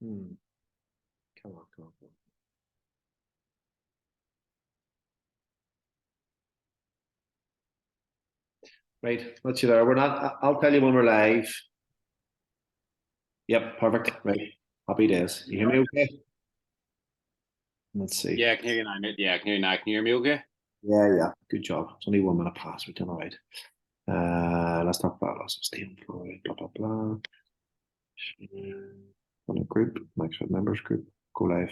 Hmm. Come on, come on, come on. Right, let's see there. We're not. I'll tell you when we're live. Yep, perfect. Right, happy days. You hear me okay? Let's see. Yeah, I can hear you now, mate. Yeah, I can hear you now. Can you hear me okay? Yeah, yeah. Good job. It's only 1 minute past. We're doing all right. Let's talk about lots of Stephen Floyd. Blah blah blah. On a group, Microsoft members group. Go live.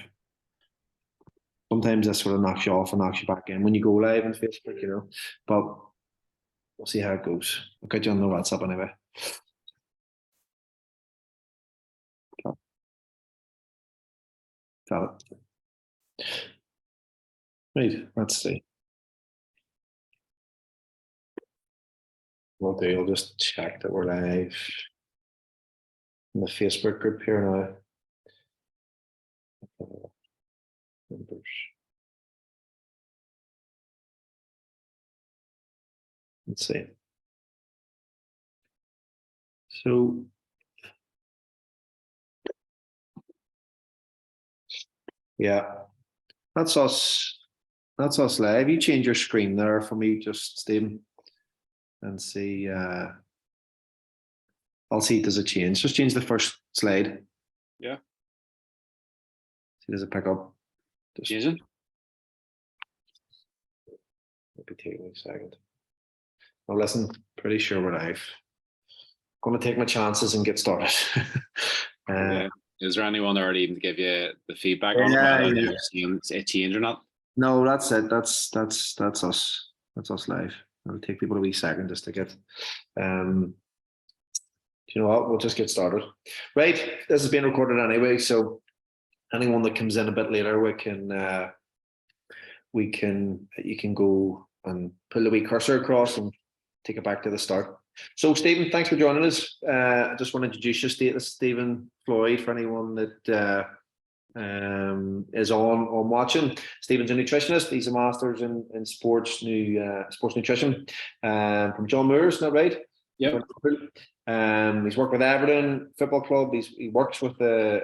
Sometimes this sort of knocks you off and knocks you back in when you go live on Facebook, But we'll see how it goes. I'll get you on the WhatsApp anyway. Got it. Right, let's see. What do I'll just check that we're live in the Facebook group here now. Members. Let's see. So yeah, that's us. That's us live. You change your screen there for me, just Stephen, and see. I'll see. Does it change? Just change the first slide. Yeah. See, does it pick up? Just Jason? maybe take me a second. Well, listen, pretty sure we're live. Going to take my chances and get started. Yeah. Is there anyone already even to give you the feedback on yeah, whether yeah. they're seeing it change or not? No, that's it. That's us. That's us live. It'll take people a wee second just to get. Do you know what? We'll just get started. Right. This is being recorded anyway, so anyone that comes in a bit later, you can go and pull the wee cursor across and take it back to the start. So, Stephen, thanks for joining us. I just want to introduce you, this is Stephen Floyd, for anyone that is on watching. Stephen's a nutritionist. He's a master's in sports nutrition from John Moores, isn't that right? Yeah. He's worked with Everton Football Club. He works with the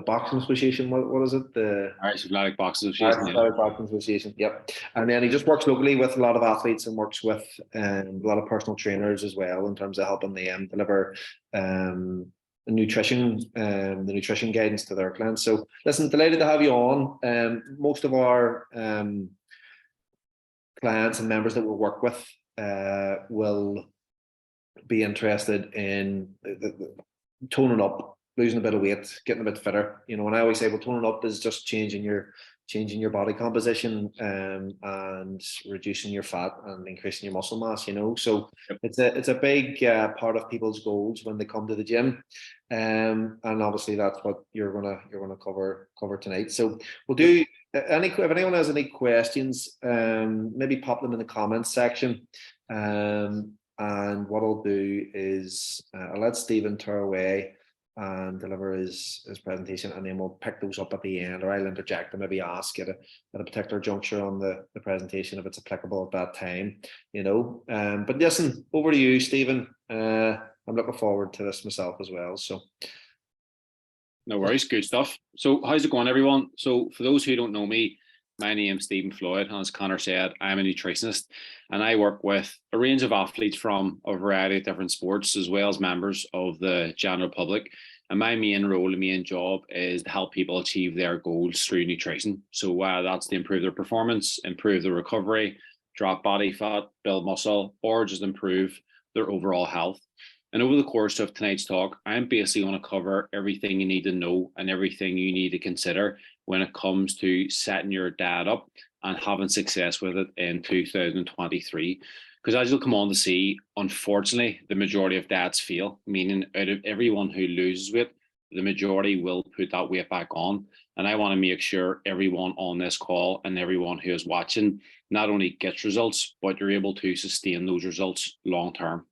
boxing association. What is it? The Irish Athletic Boxing Association. Irish Boxing Association. Yep. And then he just works locally with a lot of athletes and works with a lot of personal trainers as well in terms of helping them deliver nutrition, the nutrition guidance to their clients. So, listen, delighted to have you on. Most of our clients and members that we work with will be interested in toning up, losing a bit of weight, getting a bit fitter. And I always say, well, toning up is just changing your body composition and reducing your fat and increasing your muscle mass. So it's a big part of people's goals when they come to the gym, and obviously that's what you're gonna cover tonight. So we'll do. If anyone has any questions, maybe pop them in the comments section. And what I'll do is I'll let Stephen tear away and deliver his presentation, and then we'll pick those up at the end, or I'll interject and maybe ask at a particular juncture on the presentation if it's applicable at that time, But listen, over to you, Stephen. I'm looking forward to this myself as well. So. No worries, good stuff. So how's it going, everyone? So for those who don't know me, my name's Stephen Floyd, and as Connor said, I'm a nutritionist, and I work with a range of athletes from a variety of different sports, as well as members of the general public. And my main role and main job is to help people achieve their goals through nutrition. So that's to improve their performance, improve their recovery, drop body fat, build muscle, or just improve their overall health. And over the course of tonight's talk, I'm basically going to cover everything you need to know and everything you need to consider when it comes to setting your diet up and having success with it in 2023. Because as you'll come on to see, unfortunately, the majority of diets fail, meaning out of everyone who loses weight, the majority will put that weight back on. And I want to make sure everyone on this call and everyone who is watching not only gets results, but you're able to sustain those results long term.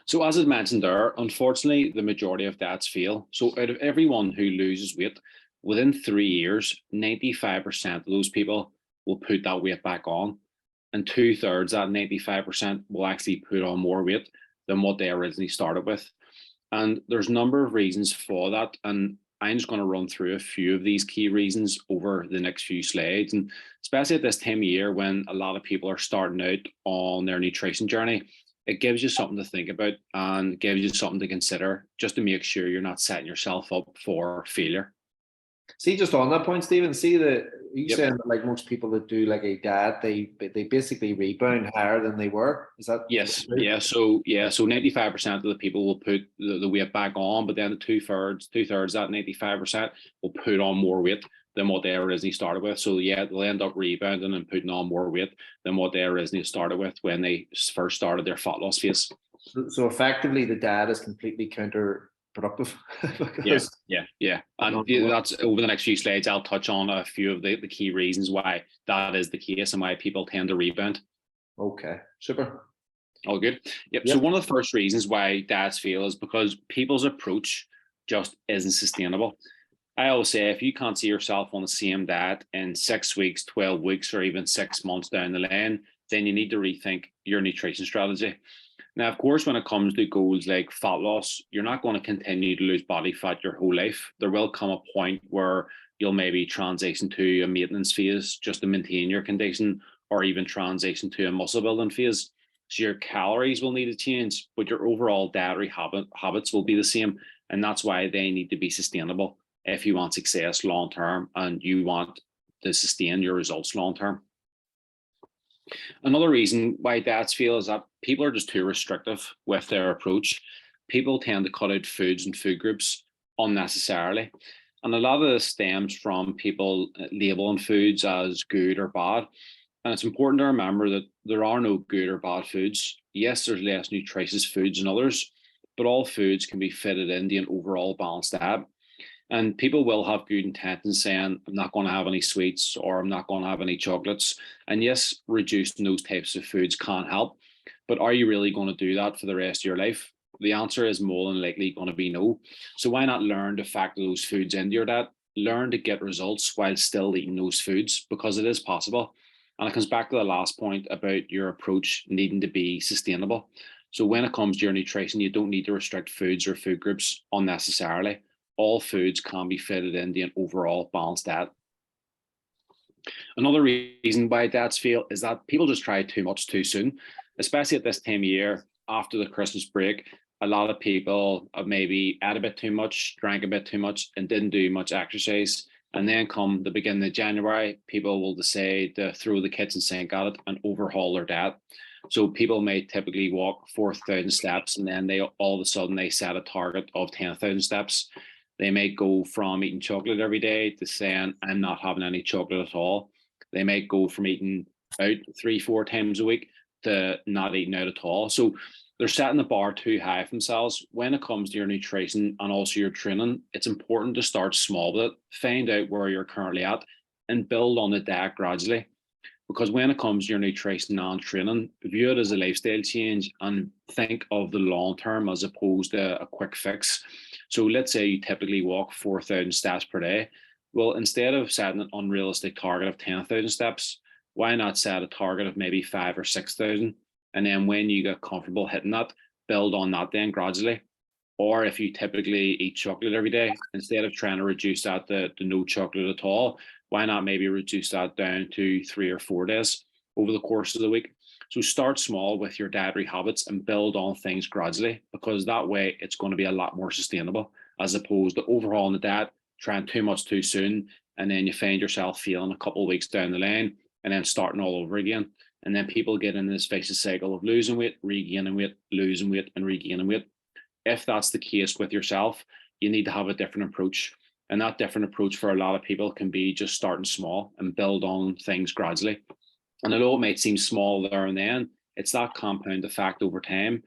So as I mentioned there, unfortunately, the majority of diets fail. So out of everyone who loses weight, within 3 years, 95% of those people will put that weight back on. And 2/3, that 95%, will actually put on more weight than what they originally started with. And there's a number of reasons for that. And I'm just going to run through a few of these key reasons over the next few slides. And especially at this time of year when a lot of people are starting out on their nutrition journey, it gives you something to think about and gives you something to consider just to make sure you're not setting yourself up for failure. See, just on that point, Stephen, see that you Yep. saying that like most people that do like a diet, they basically rebound higher than they were. Is that Yes, true? yeah. So 95% of the people will put the weight back on, but then the two-thirds, that 95% will put on more weight than what they originally started with. So yeah, they'll end up rebounding and putting on more weight than what they originally started with when they first started their fat loss phase. So effectively, the diet is completely counterproductive. because Yeah. And that's over the next few slides, I'll touch on a few of the key reasons why that is the case and why people tend to rebound. Okay, super. All good. Yep. So one of the first reasons why diets fail is because people's approach just isn't sustainable. I always say if you can't see yourself on the same diet in 6 weeks, 12 weeks, or even 6 months down the line, then you need to rethink your nutrition strategy. Now, of course, when it comes to goals like fat loss, you're not going to continue to lose body fat your whole life. There will come a point where you'll maybe transition to a maintenance phase just to maintain your condition, or even transition to a muscle building phase. So your calories will need to change, but your overall dietary habits will be the same. And that's why they need to be sustainable if you want success long term and you want to sustain your results long term. Another reason why diets fail is that people are just too restrictive with their approach. People tend to cut out foods and food groups unnecessarily. And a lot of this stems from people labeling foods as good or bad. And it's important to remember that there are no good or bad foods. Yes, there's less nutritious foods than others, but all foods can be fitted into an overall balanced diet. And people will have good intentions saying, I'm not going to have any sweets or I'm not going to have any chocolates. And yes, reducing those types of foods can help. But are you really going to do that for the rest of your life? The answer is more than likely going to be no. So why not learn to factor those foods into your diet? Learn to get results while still eating those foods, because it is possible. And it comes back to the last point about your approach needing to be sustainable. So when it comes to your nutrition, you don't need to restrict foods or food groups unnecessarily. All foods can be fitted into an overall balanced diet. Another reason why diets fail is that people just try too much too soon, especially at this time of year after the Christmas break. A lot of people have maybe ate a bit too much, drank a bit too much, and didn't do much exercise. And then come the beginning of January, people will decide to throw the kitchen sink at it and overhaul their diet. So people may typically walk 4,000 steps, and then they all of a sudden they set a target of 10,000 steps. They may go from eating chocolate every day to saying, I'm not having any chocolate at all. They may go from eating out 3-4 times a week to not eating out at all. So they're setting the bar too high for themselves. When it comes to your nutrition and also your training, it's important to start small with it, find out where you're currently at, and build on the diet gradually. Because when it comes to your nutrition and training, view it as a lifestyle change and think of the long term as opposed to a quick fix. So let's say you typically walk 4,000 steps per day. Well, instead of setting an unrealistic target of 10,000 steps, why not set a target of maybe 5,000 or 6,000? And then when you get comfortable hitting that, build on that then gradually. Or if you typically eat chocolate every day, instead of trying to reduce that to no chocolate at all, why not maybe reduce that down to 3 or 4 days over the course of the week? So start small with your dietary habits and build on things gradually, because that way it's going to be a lot more sustainable, as opposed to overhauling the diet, trying too much too soon, and then you find yourself feeling a couple of weeks down the line and then starting all over again. And then people get in this vicious cycle of losing weight, regaining weight, losing weight, and regaining weight. If that's the case with yourself, you need to have a different approach. And that different approach for a lot of people can be just starting small and build on things gradually. And although it might seem small there and then, it's that compound effect over time.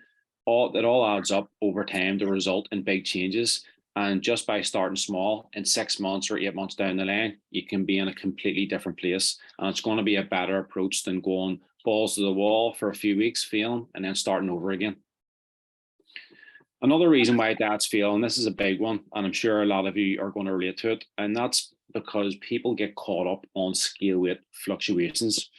It all adds up over time to result in big changes. And just by starting small, in 6 months or 8 months down the line, you can be in a completely different place. And it's going to be a better approach than going balls to the wall for a few weeks, failing, and then starting over again. Another reason why diets fail, and this is a big one, and I'm sure a lot of you are going to relate to it, and that's because people get caught up on scale weight fluctuations.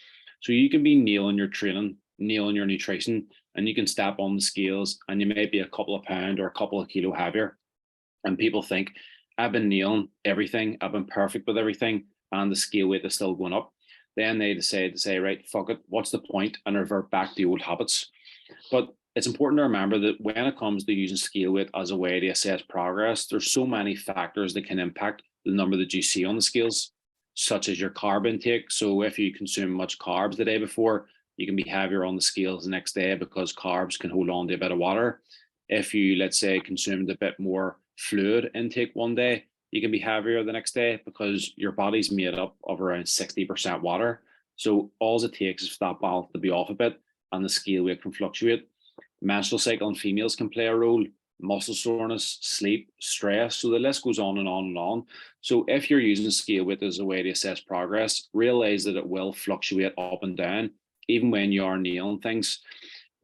So you can be nailing your training, nailing your nutrition, and you can step on the scales and you may be a couple of pound or a couple of kilo heavier. And people think, I've been nailing everything, I've been perfect with everything, and the scale weight is still going up. Then they decide to say, right, fuck it, what's the point, and revert back to old habits. But it's important to remember that when it comes to using scale weight as a way to assess progress, there's so many factors that can impact the number that you see on the scales, such as your carb intake. So if you consume much carbs the day before, you can be heavier on the scales the next day because carbs can hold on to a bit of water. If you, let's say, consumed a bit more fluid intake one day, you can be heavier the next day because your body's made up of around 60% water. So all it takes is for that balance to be off a bit and the scale weight can fluctuate. Menstrual cycle in females can play a role, muscle soreness, sleep, stress. So the list goes on and on and on. So if you're using scale weight as a way to assess progress, realize that it will fluctuate up and down, even when you are nailing things.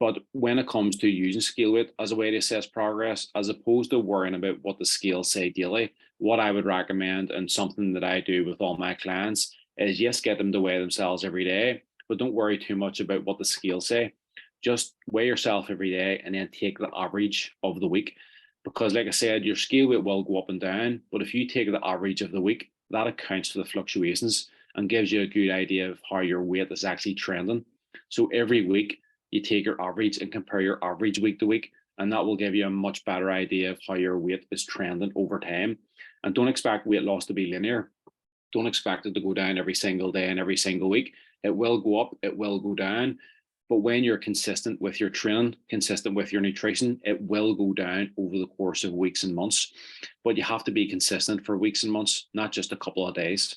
But when it comes to using scale weight as a way to assess progress, as opposed to worrying about what the scales say daily, what I would recommend, and something that I do with all my clients, is yes, get them to weigh themselves every day, but don't worry too much about what the scales say. Just weigh yourself every day and then take the average of the week. Because like I said, your scale weight will go up and down, but if you take the average of the week, that accounts for the fluctuations and gives you a good idea of how your weight is actually trending. So every week you take your average and compare your average week to week, and that will give you a much better idea of how your weight is trending over time. And don't expect weight loss to be linear. Don't expect it to go down every single day and every single week. It will go up, it will go down. But when you're consistent with your training, consistent with your nutrition, it will go down over the course of weeks and months. But you have to be consistent for weeks and months, not just a couple of days.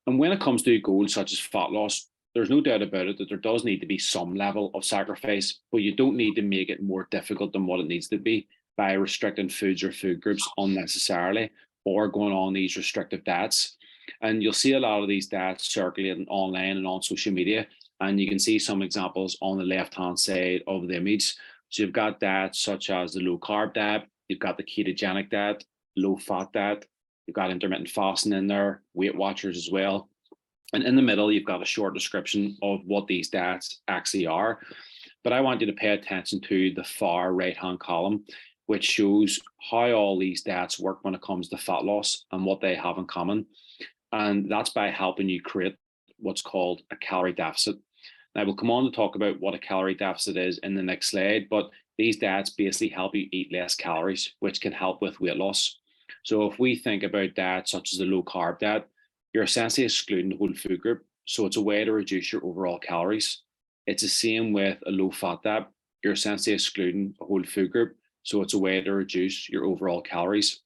And when it comes to goals such as fat loss, there's no doubt about it that there does need to be some level of sacrifice, but you don't need to make it more difficult than what it needs to be by restricting foods or food groups unnecessarily or going on these restrictive diets. And you'll see a lot of these diets circulating online and on social media. And you can see some examples on the left-hand side of the image. So you've got diets such as the low-carb diet, you've got the ketogenic diet, low-fat diet, you've got intermittent fasting in there, Weight Watchers as well. And in the middle, you've got a short description of what these diets actually are. But I want you to pay attention to the far right-hand column, which shows how all these diets work when it comes to fat loss and what they have in common. And that's by helping you create what's called a calorie deficit. Now, we'll come on to talk about what a calorie deficit is in the next slide, but these diets basically help you eat less calories, which can help with weight loss. So if we think about diets such as the low-carb diet, you're essentially excluding the whole food group. So it's a way to reduce your overall calories. It's the same with a low-fat diet. You're essentially excluding a whole food group. So it's a way to reduce your overall calories.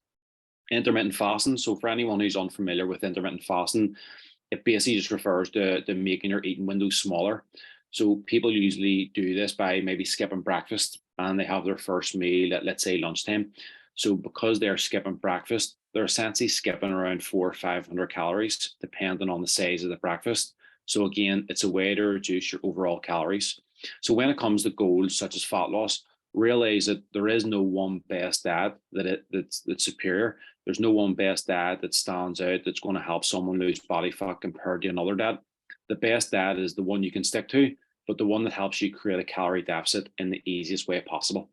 Intermittent fasting. So for anyone who's unfamiliar with intermittent fasting, it basically just refers to making your eating window smaller. So people usually do this by maybe skipping breakfast and they have their first meal at, let's say, lunchtime. So because they're skipping breakfast, they're essentially skipping around 400 or 500 calories, depending on the size of the breakfast. So again, it's a way to reduce your overall calories. So when it comes to goals such as fat loss, realize that there is no one best diet that's superior. There's no one best diet that stands out that's going to help someone lose body fat compared to another diet. The best diet is the one you can stick to, but the one that helps you create a calorie deficit in the easiest way possible.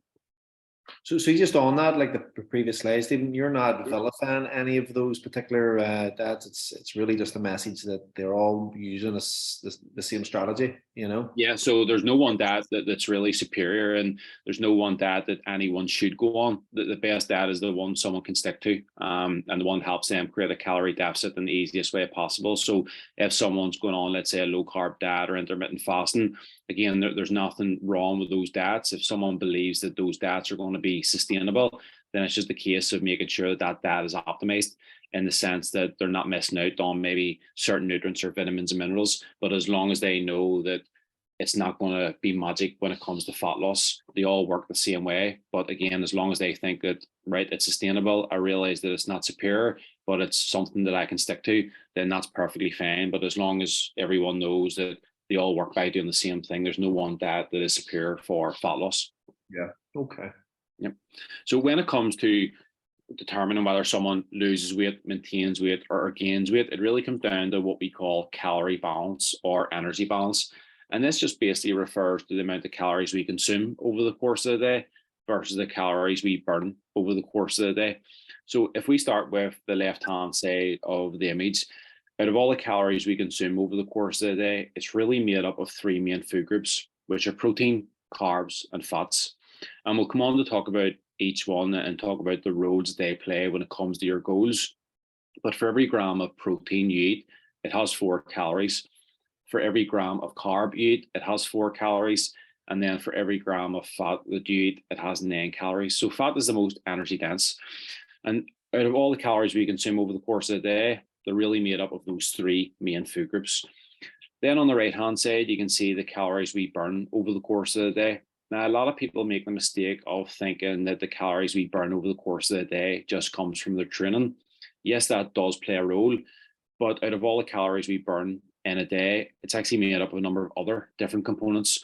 So just on that, like the previous slide, Stephen, you're not vilifying any of those particular diets. It's really just a message that they're all using the same strategy, you know? Yeah, so there's no one diet that's really superior, and there's no one diet that anyone should go on. The best diet is the one someone can stick to, and the one that helps them create a calorie deficit in the easiest way possible. So if someone's going on, let's say, a low-carb diet or intermittent fasting, again, there's nothing wrong with those diets. If someone believes that those diets are going to be sustainable, then it's just a case of making sure that that diet is optimized in the sense that they're not missing out on maybe certain nutrients or vitamins and minerals. But as long as they know that it's not going to be magic when it comes to fat loss, they all work the same way. But again, as long as they think that, right, it's sustainable, I realize that it's not superior, but it's something that I can stick to, then that's perfectly fine. But as long as everyone knows that they all work by doing the same thing, there's no one diet that is superior for fat loss. Yeah. Okay. Yep. So when it comes to determining whether someone loses weight, maintains weight, or gains weight, it really comes down to what we call calorie balance or energy balance. And this just basically refers to the amount of calories we consume over the course of the day versus the calories we burn over the course of the day. So if we start with the left-hand side of the image, out of all the calories we consume over the course of the day, it's really made up of three main food groups, which are protein, carbs, and fats. And we'll come on to talk about each one and talk about the roles they play when it comes to your goals. But for every gram of protein you eat, it has 4 calories. For every gram of carb you eat, it has 4 calories. And then for every gram of fat that you eat, it has 9 calories. So fat is the most energy dense. And out of all the calories we consume over the course of the day, they're really made up of those three main food groups. Then on the right-hand side, you can see the calories we burn over the course of the day. Now, a lot of people make the mistake of thinking that the calories we burn over the course of the day just comes from the training. Yes, that does play a role, but out of all the calories we burn in a day, it's actually made up of a number of other different components.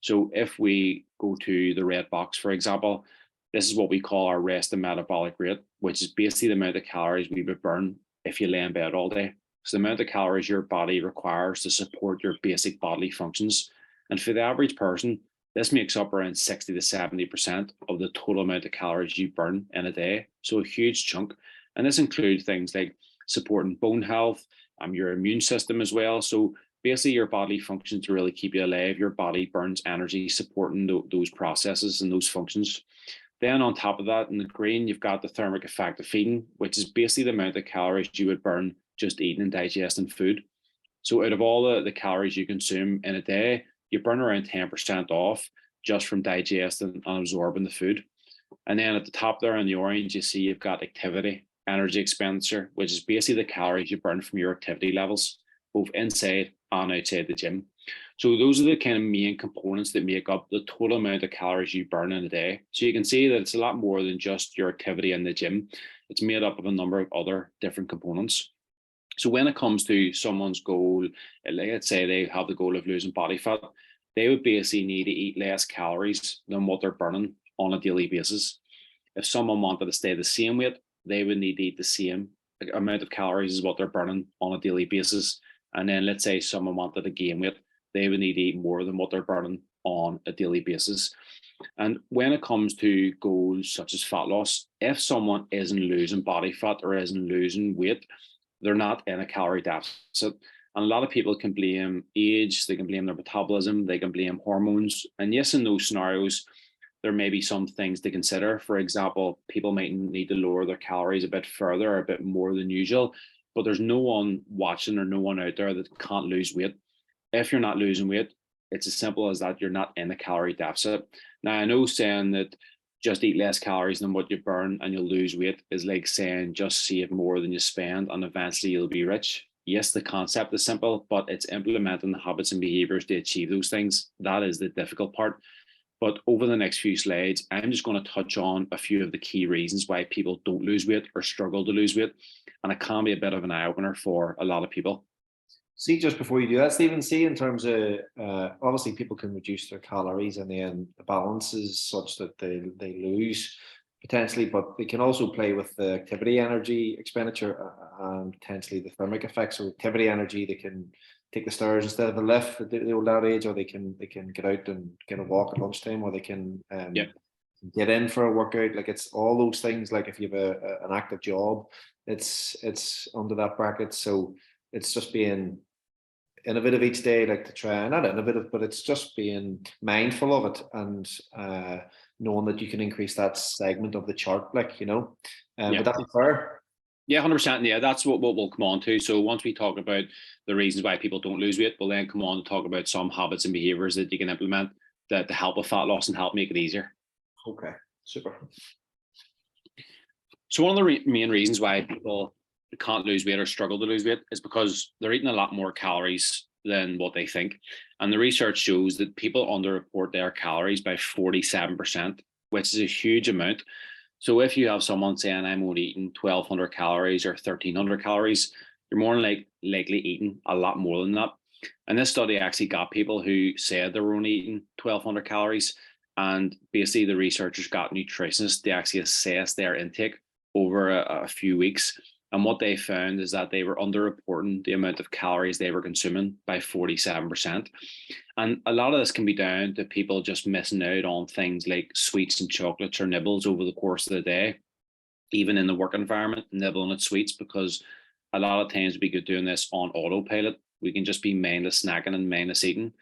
So if we go to the red box, for example, this is what we call our rest and metabolic rate, which is basically the amount of calories we would burn if you lay in bed all day. So the amount of calories your body requires to support your basic bodily functions. And for the average person, this makes up around 60 to 70% of the total amount of calories you burn in a day. So a huge chunk. And this includes things like supporting bone health, your immune system as well. So basically your body functions to really keep you alive. Your body burns energy supporting those processes and those functions. Then on top of that, in the green, you've got the thermic effect of feeding, which is basically the amount of calories you would burn just eating and digesting food. So out of all the calories you consume in a day, you burn around 10% off just from digesting and absorbing the food. And then at the top there in the orange, you see you've got activity, energy expenditure, which is basically the calories you burn from your activity levels, both inside and outside the gym. So those are the kind of main components that make up the total amount of calories you burn in a day. So you can see that it's a lot more than just your activity in the gym. It's made up of a number of other different components. So when it comes to someone's goal, let's say they have the goal of losing body fat, they would basically need to eat less calories than what they're burning on a daily basis. If someone wanted to stay the same weight, they would need to eat the same amount of calories as what they're burning on a daily basis. And then let's say someone wanted to gain weight, they would need to eat more than what they're burning on a daily basis. And when it comes to goals such as fat loss, if someone isn't losing body fat or isn't losing weight, they're not in a calorie deficit. And a lot of people can blame age, they can blame their metabolism, they can blame hormones. And yes, in those scenarios, there may be some things to consider. For example, people might need to lower their calories a bit further, a bit more than usual, but there's no one watching or no one out there that can't lose weight. If you're not losing weight, it's as simple as that. You're not in a calorie deficit. Now, I know saying that just eat less calories than what you burn and you'll lose weight is like saying just save more than you spend and eventually you'll be rich. Yes, the concept is simple, but it's implementing the habits and behaviors to achieve those things. That is the difficult part. But over the next few slides, I'm just going to touch on a few of the key reasons why people don't lose weight or struggle to lose weight. And it can be a bit of an eye-opener for a lot of people. See, just before you do that, Stephen, see, in terms of obviously people can reduce their calories and then the balance is such that they lose potentially, but they can also play with the activity energy expenditure and potentially the thermic effects. So activity energy, they can take the stairs instead of the lift at the old age, or they can get out and get a walk at lunchtime, or they can get in for a workout. Like it's all those things. Like if you have an active job, it's under that bracket. So it's just being innovative each day, like to try, not innovative, but it's just being mindful of it and knowing that you can increase that segment of the chart, like, you know, would that be fair? Yeah, 100%. Yeah, that's what we'll come on to. So once we talk about the reasons why people don't lose weight, we'll then come on to talk about some habits and behaviors that you can implement that to help with fat loss and help make it easier. Okay, super. So one of the main reasons why people can't lose weight or struggle to lose weight is because they're eating a lot more calories than what they think. And the research shows that people underreport their calories by 47%, which is a huge amount. So if you have someone saying I'm only eating 1,200 calories or 1,300 calories, you're more likely eating a lot more than that. And this study actually got people who said they were only eating 1,200 calories. And basically the researchers got nutritionists to actually assess their intake over a few weeks. And what they found is that they were underreporting the amount of calories they were consuming by 47%. And a lot of this can be down to people just missing out on things like sweets and chocolates or nibbles over the course of the day, even in the work environment, nibbling at sweets, because a lot of times we could doing this on autopilot. We can just be mindless snacking and mindless eating.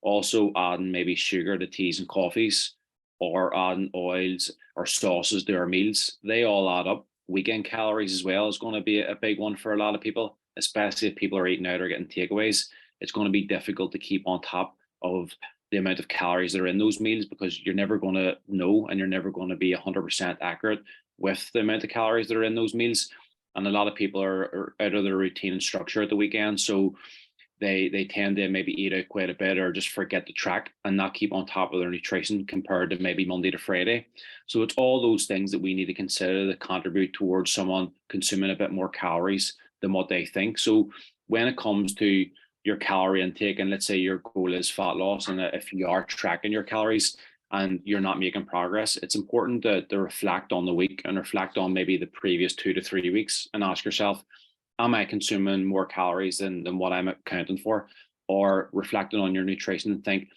Also adding maybe sugar to teas and coffees, or adding oils or sauces to our meals. They all add up. Weekend calories as well is going to be a big one for a lot of people, especially if people are eating out or getting takeaways. It's going to be difficult to keep on top of the amount of calories that are in those meals, because you're never going to know and you're never going to be 100% accurate with the amount of calories that are in those meals. And a lot of people are out of their routine and structure at the weekend. So they tend to maybe eat out quite a bit or just forget to track and not keep on top of their nutrition compared to maybe Monday to Friday. So it's all those things that we need to consider that contribute towards someone consuming a bit more calories than what they think. So when it comes to your calorie intake, and let's say your goal is fat loss, and if you are tracking your calories and you're not making progress, it's important to reflect on the week and reflect on maybe the previous 2 to 3 weeks and ask yourself, am I consuming more calories than what I'm accounting for? Or reflecting on your nutrition and think,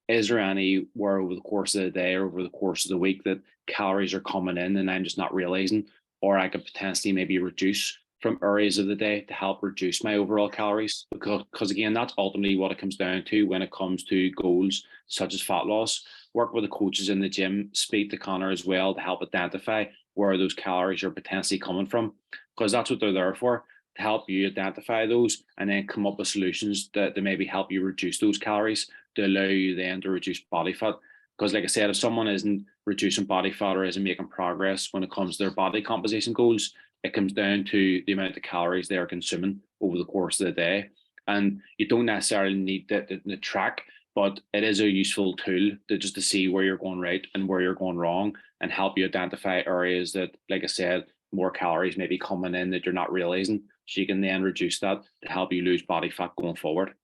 is there anywhere over the course of the day or over the course of the week that calories are coming in and I'm just not realizing, or I could potentially maybe reduce from areas of the day to help reduce my overall calories? Because again, that's ultimately what it comes down to when it comes to goals such as fat loss. Work with the coaches in the gym, speak to Connor as well to help identify where those calories are potentially coming from, because that's what they're there for, to help you identify those and then come up with solutions that maybe help you reduce those calories to allow you then to reduce body fat. Because like I said, if someone isn't reducing body fat or isn't making progress when it comes to their body composition goals, it comes down to the amount of calories they are consuming over the course of the day. And you don't necessarily need to track, but it is a useful tool to see where you're going right and where you're going wrong, and help you identify areas that, like I said, more calories may be coming in that you're not realizing, so you can then reduce that to help you lose body fat going forward.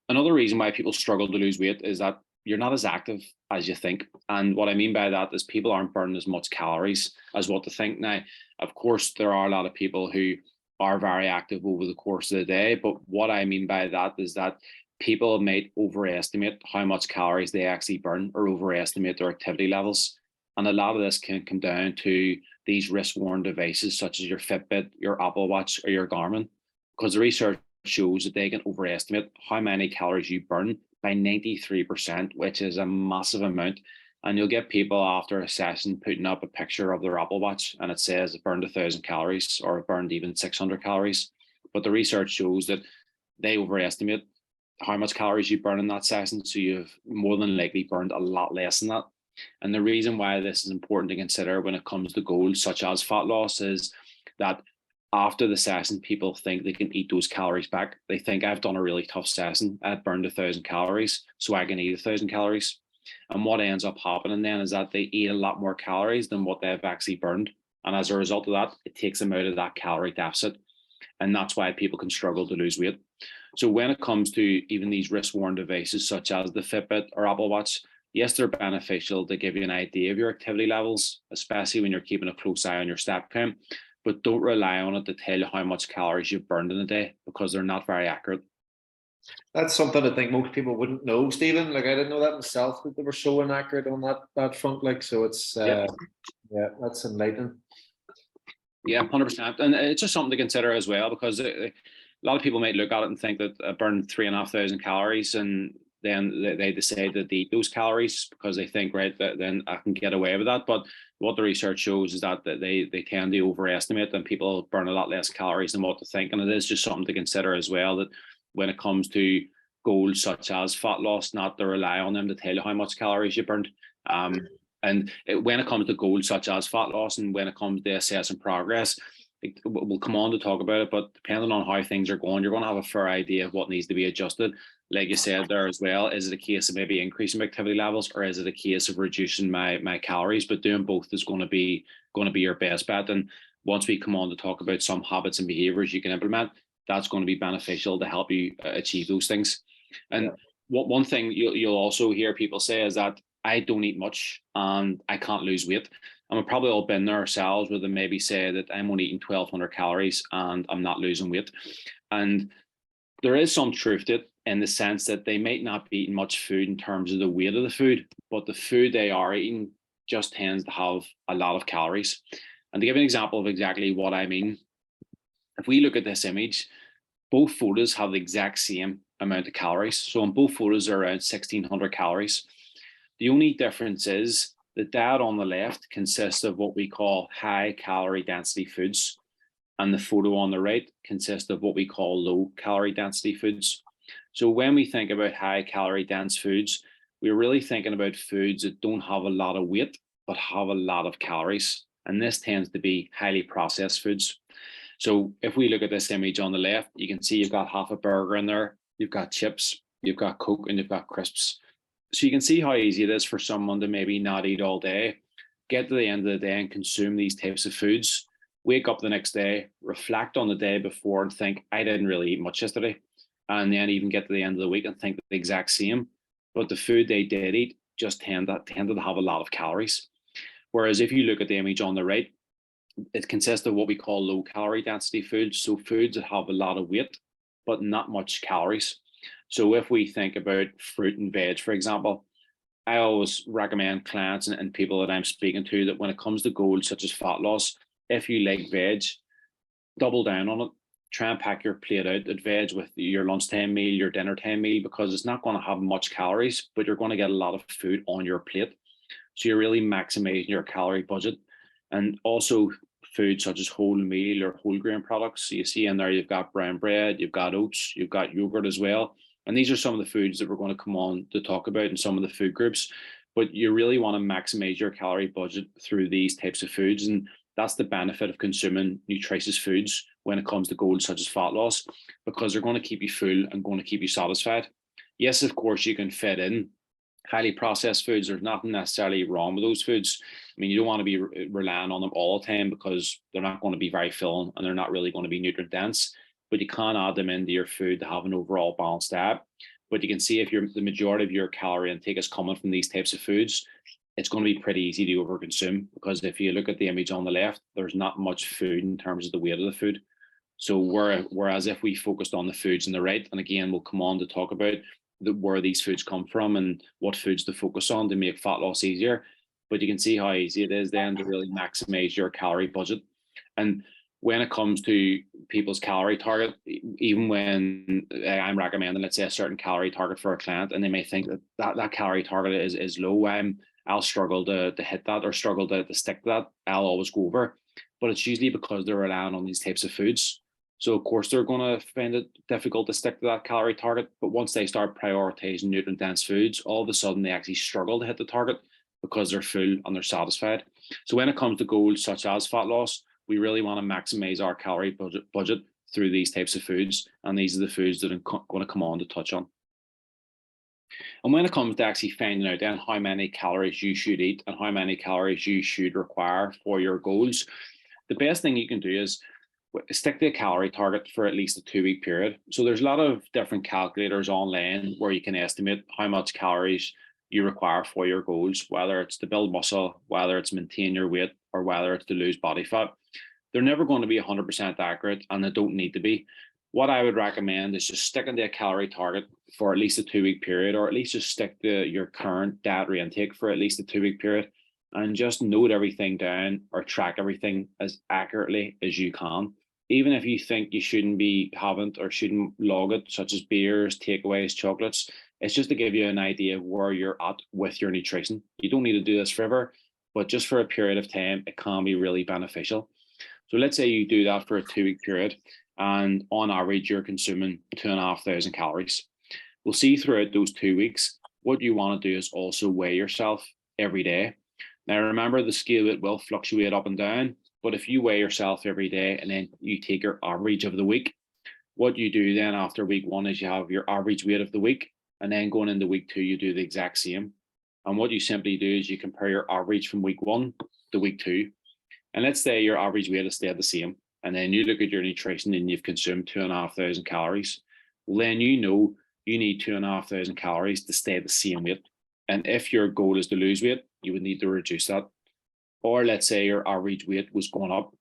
Another reason why people struggle to lose weight is that you're not as active as you think. And what I mean by that is people aren't burning as much calories as what they think. Now, of course, there are a lot of people who are very active over the course of the day, but what I mean by that is that people might overestimate how much calories they actually burn or overestimate their activity levels. And a lot of this can come down to these wrist-worn devices such as your Fitbit, your Apple Watch, or your Garmin, because the research shows that they can overestimate how many calories you burn by 93%, which is a massive amount. And you'll get people after a session putting up a picture of their Apple Watch and it says it burned 1,000 calories or it burned even 600 calories. But the research shows that they overestimate how much calories you burn in that session. So you've more than likely burned a lot less than that. And the reason why this is important to consider when it comes to goals such as fat loss is that after the session, people think they can eat those calories back. They think, I've done a really tough session, I've burned 1,000 calories, so I can eat 1,000 calories. And what ends up happening then is that they eat a lot more calories than what they've actually burned. And as a result of that, it takes them out of that calorie deficit. And that's why people can struggle to lose weight. So when it comes to even these wrist-worn devices such as the Fitbit or Apple Watch, yes, they're beneficial to give you an idea of your activity levels, especially when you're keeping a close eye on your step count, but don't rely on it to tell you how much calories you've burned in a day, because they're not very accurate. That's something I think most people wouldn't know, Stephen. Like, I didn't know that myself, that they were so inaccurate on that front. Like, so it's yeah, that's enlightening. Yeah, 100%. And it's just something to consider as well, because a lot of people might look at it and think that I burned 3,500 calories, and then they decide to eat those calories because they think, right, that then I can get away with that. But what the research shows is that they tend to overestimate, and people burn a lot less calories than what they think. And it is just something to consider as well, that when it comes to goals such as fat loss, not to rely on them to tell you how much calories you burned. When it comes to goals such as fat loss, and when it comes to assessing progress, we'll come on to talk about it, but depending on how things are going, you're going to have a fair idea of what needs to be adjusted. Like you said there as well, is it a case of maybe increasing my activity levels, or is it a case of reducing my calories? But doing both is going to be your best bet. And once we come on to talk about some habits and behaviors you can implement, that's going to be beneficial to help you achieve those things. And one thing you'll also hear people say is that I don't eat much and I can't lose weight. And we've probably all been there ourselves where they maybe say that I'm only eating 1,200 calories and I'm not losing weight. And there is some truth to it in the sense that they might not be eating much food in terms of the weight of the food, but the food they are eating just tends to have a lot of calories. And to give an example of exactly what I mean, if we look at this image, both photos have the exact same amount of calories. So in both photos are around 1,600 calories. The only difference is the diet on the left consists of what we call high calorie density foods, and the photo on the right consists of what we call low calorie density foods. So when we think about high calorie dense foods, we're really thinking about foods that don't have a lot of weight, but have a lot of calories. And this tends to be highly processed foods. So if we look at this image on the left, you can see you've got half a burger in there, you've got chips, you've got Coke, and you've got crisps. So you can see how easy it is for someone to maybe not eat all day, get to the end of the day and consume these types of foods, wake up the next day, reflect on the day before and think, I didn't really eat much yesterday. And then even get to the end of the week and think the exact same. But the food they did eat just tended to have a lot of calories. Whereas if you look at the image on the right, it consists of what we call low calorie density foods. So foods that have a lot of weight, but not much calories. So if we think about fruit and veg, for example, I always recommend clients and people that I'm speaking to that when it comes to goals such as fat loss, if you like veg, double down on it. Try and pack your plate out at veg with your lunchtime meal, your dinner time meal, because it's not going to have much calories, but you're going to get a lot of food on your plate. So you're really maximizing your calorie budget. And also food such as whole meal or whole grain products. So you see in there, you've got brown bread, you've got oats, you've got yogurt as well. And these are some of the foods that we're going to come on to talk about in some of the food groups. But you really want to maximize your calorie budget through these types of foods. And that's the benefit of consuming nutritious foods when it comes to goals such as fat loss, because they're going to keep you full and going to keep you satisfied. Yes, of course, you can fit in highly processed foods. There's nothing necessarily wrong with those foods. I mean, you don't want to be relying on them all the time because they're not going to be very filling and they're not really going to be nutrient dense. But you can add them into your food to have an overall balanced diet. But you can see if the majority of your calorie intake is coming from these types of foods, it's going to be pretty easy to overconsume, because if you look at the image on the left, there's not much food in terms of the weight of the food. So whereas if we focused on the foods on the right, and again, we'll come on to talk about where these foods come from and what foods to focus on to make fat loss easier. But you can see how easy it is then to really maximize your calorie budget. And when it comes to people's calorie target, even when I'm recommending, let's say, a certain calorie target for a client, and they may think that calorie target is low, I'll struggle to hit that or struggle to stick to that. I'll always go over. But it's usually because they're relying on these types of foods. So of course they're going to find it difficult to stick to that calorie target. But once they start prioritizing nutrient dense foods, all of a sudden they actually struggle to hit the target because they're full and they're satisfied. So when it comes to goals such as fat loss, we really want to maximize our calorie budget through these types of foods. And these are the foods that I'm going to come on to touch on. And when it comes to actually finding out then how many calories you should eat and how many calories you should require for your goals, the best thing you can do is stick to a calorie target for at least a 2-week period. So there's a lot of different calculators online where you can estimate how much calories you require for your goals, whether it's to build muscle, whether it's maintain your weight, or whether it's to lose body fat. They're never going to be 100% accurate, and they don't need to be. What I would recommend is just sticking to a calorie target for at least a 2-week period, or at least just stick to your current dietary intake for at least a 2-week period, and just note everything down or track everything as accurately as you can. Even if you think you shouldn't be having or shouldn't log it, such as beers, takeaways, chocolates, it's just to give you an idea of where you're at with your nutrition. You don't need to do this forever, but just for a period of time, it can be really beneficial. So let's say you do that for a 2-week period, and on average, you're consuming 2,500 calories. We'll see throughout those 2 weeks, what you want to do is also weigh yourself every day. Now, remember, the scale, it will fluctuate up and down, but if you weigh yourself every day and then you take your average of the week, what you do then after week 1 is you have your average weight of the week, and then going into week 2, you do the exact same. And what you simply do is you compare your average from week 1 to week 2. And let's say your average weight has stayed the same. And then you look at your nutrition and you've consumed 2,500 calories. Well, then you know you need 2,500 calories to stay the same weight. And if your goal is to lose weight, you would need to reduce that. Or let's say your average weight was going up.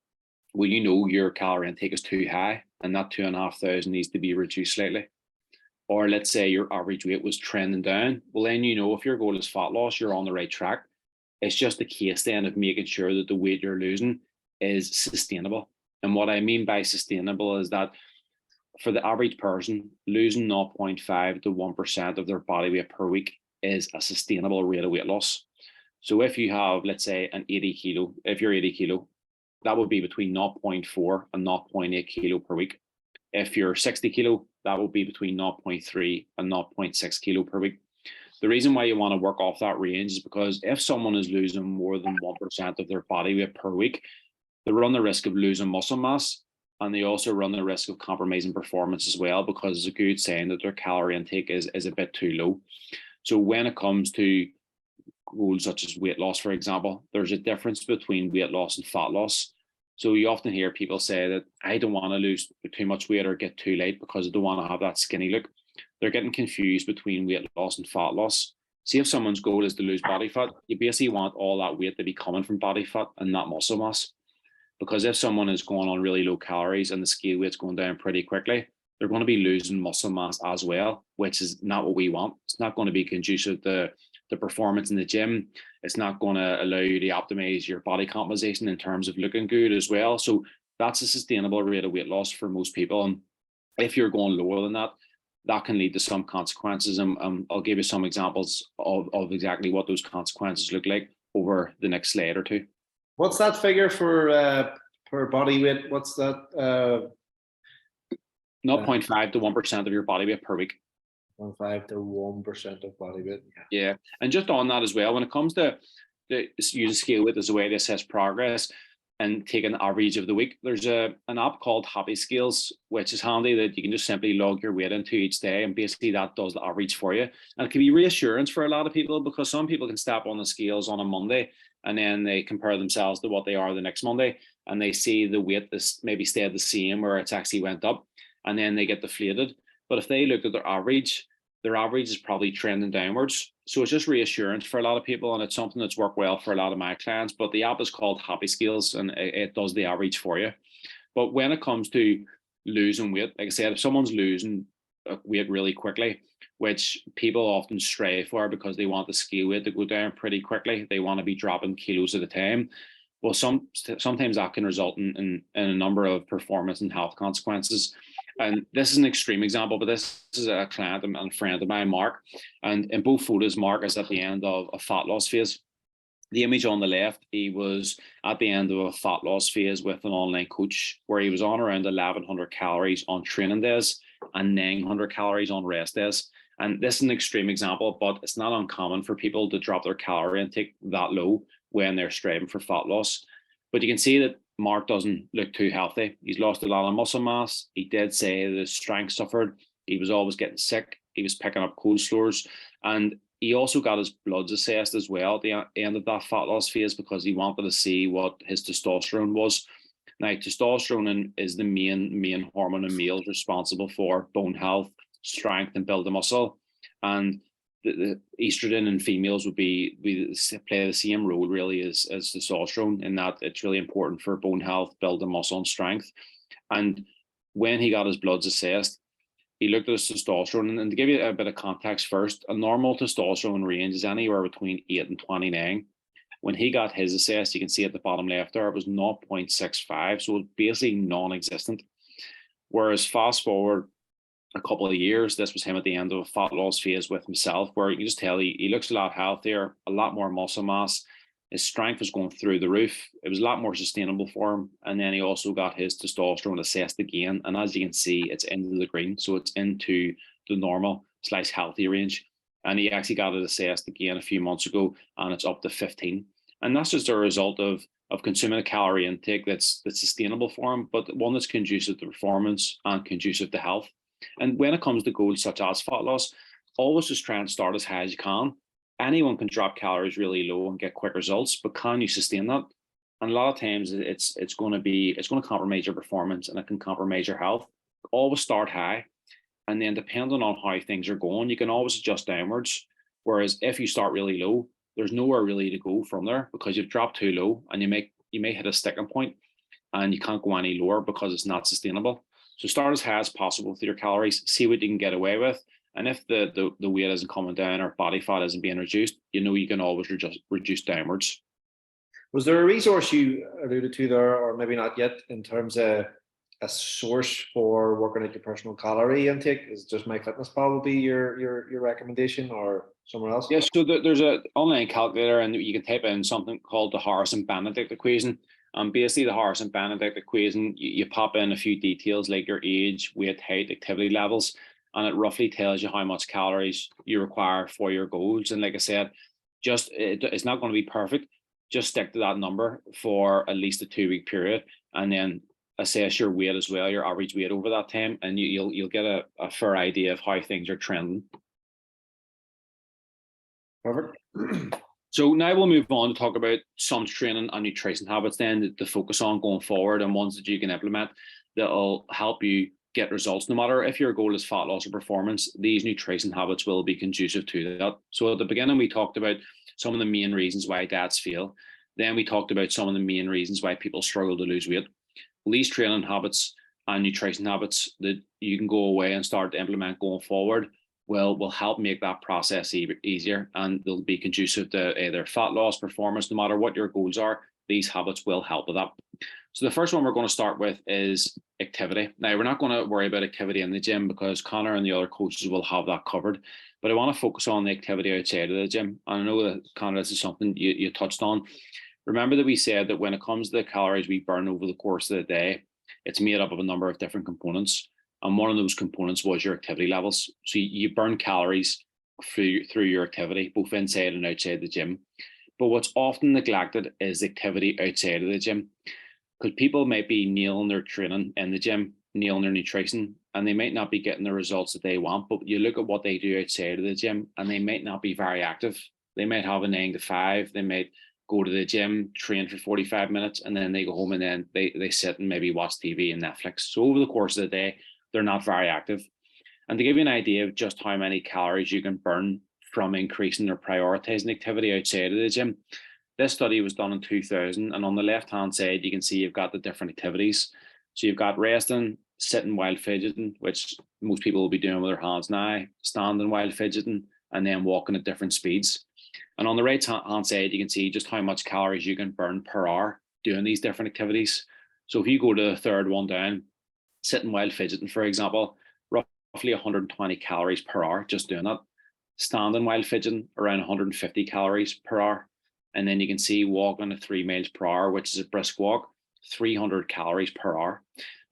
Well, you know your calorie intake is too high, and that 2,500 needs to be reduced slightly. Or let's say your average weight was trending down. Well, then you know if your goal is fat loss, you're on the right track. It's just a case then of making sure that the weight you're losing is sustainable. And what I mean by sustainable is that for the average person, losing 0.5 to 1% of their body weight per week is a sustainable rate of weight loss. So if you have, let's say, an 80 kilo, if you're 80 kilo, that would be between 0.4 and 0.8 kilo per week. If you're 60 kilo, that will be between 0.3 and 0.6 kilo per week. The reason why you want to work off that range is because if someone is losing more than 1% of their body weight per week, they run the risk of losing muscle mass, and they also run the risk of compromising performance as well, because it's a good sign that their calorie intake is a bit too low. So when it comes to goals such as weight loss, for example, there's a difference between weight loss and fat loss. So you often hear people say that I don't want to lose too much weight or get too light because I don't want to have that skinny look. They're getting confused between weight loss and fat loss. See, if someone's goal is to lose body fat, you basically want all that weight to be coming from body fat and not muscle mass. Because if someone is going on really low calories and the scale weight's going down pretty quickly, they're going to be losing muscle mass as well, which is not what we want. It's not going to be conducive to the performance in the gym. It's not going to allow you to optimize your body composition in terms of looking good as well. So that's a sustainable rate of weight loss for most people. And if you're going lower than that, that can lead to some consequences. And I'll give you some examples of exactly what those consequences look like over the next slide or two. What's that figure for body weight? What's that? 0.5 to 1% of your body weight per week. 0.5 to 1% of body weight. Yeah. And just on that as well, when it comes to using scale weight as a way to assess progress and take an average of the week, there's an app called Happy Scales, which is handy, that you can just simply log your weight into each day, and basically that does the average for you. And it can be reassurance for a lot of people, because some people can step on the scales on a Monday and then they compare themselves to what they are the next Monday, and they see the weight is maybe stayed the same or it's actually went up, and then they get deflated. But if they look at their average is probably trending downwards. So it's just reassurance for a lot of people, and it's something that's worked well for a lot of my clients. But the app is called Happy Scales, and it does the average for you. But when it comes to losing weight, like I said, if someone's losing weight really quickly, which people often stray for because they want the scale weight to go down pretty quickly, they want to be dropping kilos at a time. Well, sometimes that can result in a number of performance and health consequences. And this is an extreme example, but this is a client and a friend of mine, Mark. And in both photos, Mark is at the end of a fat loss phase. The image on the left, he was at the end of a fat loss phase with an online coach, where he was on around 1,100 calories on training days and 900 calories on rest days. And this is an extreme example, but it's not uncommon for people to drop their calorie intake that low when they're striving for fat loss. But you can see that Mark doesn't look too healthy. He's lost a lot of muscle mass. He did say the strength suffered. He was always getting sick. He was picking up cold sores. And he also got his bloods assessed as well at the end of that fat loss phase, because he wanted to see what his testosterone was. Now, testosterone is the main hormone in males responsible for bone health, strength, and building muscle. And the estrogen in females would play the same role really as testosterone, in that it's really important for bone health, building muscle, and strength. And when he got his bloods assessed, he looked at his testosterone, and to give you a bit of context first, a normal testosterone range is anywhere between 8 and 29. When he got his assessed, you can see at the bottom left there, it was 0.65, so it's basically non-existent. Whereas fast forward a couple of years, this was him at the end of a fat loss phase with himself, where you can just tell he looks a lot healthier, a lot more muscle mass. His strength was going through the roof. It was a lot more sustainable for him. And then he also got his testosterone assessed again. And as you can see, it's into the green. So it's into the normal / healthy range. And he actually got it assessed again a few months ago, and it's up to 15. And that's just a result of consuming a calorie intake that's sustainable for him, but one that's conducive to performance and conducive to health. And when it comes to goals such as fat loss, always just try and start as high as you can. Anyone can drop calories really low and get quick results, but can you sustain that? And a lot of times it's going to compromise your performance, and it can compromise your health. Always start high, and then depending on how things are going, you can always adjust downwards. Whereas if you start really low, there's nowhere really to go from there because you've dropped too low, and you may hit a sticking point and you can't go any lower because it's not sustainable. So start as high as possible with your calories, see what you can get away with. And if the weight isn't coming down or body fat isn't being reduced, you can always reduce downwards. Was there a resource you alluded to there, or maybe not yet, in terms of a source for working at your personal calorie intake? Is just MyFitnessPal probably your recommendation, or somewhere else? Yes, so there's an online calculator, and you can type in something called the Harrison-Benedict equation. Basically, the Harrison-Benedict equation, you pop in a few details like your age, weight, height, activity levels, and it roughly tells you how much calories you require for your goals. And like I said, it's not going to be perfect. Just stick to that number for at least a 2-week period, and then assess your weight as well, your average weight over that time, and you'll get a fair idea of how things are trending. Perfect. So now we'll move on to talk about some training and nutrition habits then to focus on going forward, and ones that you can implement that'll help you get results. No matter if your goal is fat loss or performance, these nutrition habits will be conducive to that. So at the beginning, we talked about some of the main reasons why diets fail. Then we talked about some of the main reasons why people struggle to lose weight. These training habits and nutrition habits that you can go away and start to implement going forward will help make that process easier, and they'll be conducive to either fat loss, performance. No matter what your goals are, these habits will help with that. So the first one we're going to start with is activity. Now, we're not going to worry about activity in the gym because Connor and the other coaches will have that covered, but I want to focus on the activity outside of the gym. And I know that, Connor, this is something you touched on. Remember that we said that when it comes to the calories we burn over the course of the day, it's made up of a number of different components. And one of those components was your activity levels. So you burn calories through your activity, both inside and outside the gym. But what's often neglected is activity outside of the gym. Because people might be nailing their training in the gym, nailing their nutrition, and they might not be getting the results that they want. But you look at what they do outside of the gym, and they might not be very active. They might have a 9 to 5. They might go to the gym, train for 45 minutes, and then they go home and then they sit and maybe watch TV and Netflix. So over the course of the day, they're not very active. And to give you an idea of just how many calories you can burn from increasing or prioritizing activity outside of the gym, this study was done in 2000. And on the left-hand side, you can see you've got the different activities. So you've got resting, sitting while fidgeting, which most people will be doing with their hands now, standing while fidgeting, and then walking at different speeds. And on the right-hand side, you can see just how much calories you can burn per hour doing these different activities. So if you go to the third one down, sitting while fidgeting, for example, roughly 120 calories per hour just doing that. Standing while fidgeting, around 150 calories per hour. And then you can see walking at 3 miles per hour, which is a brisk walk, 300 calories per hour.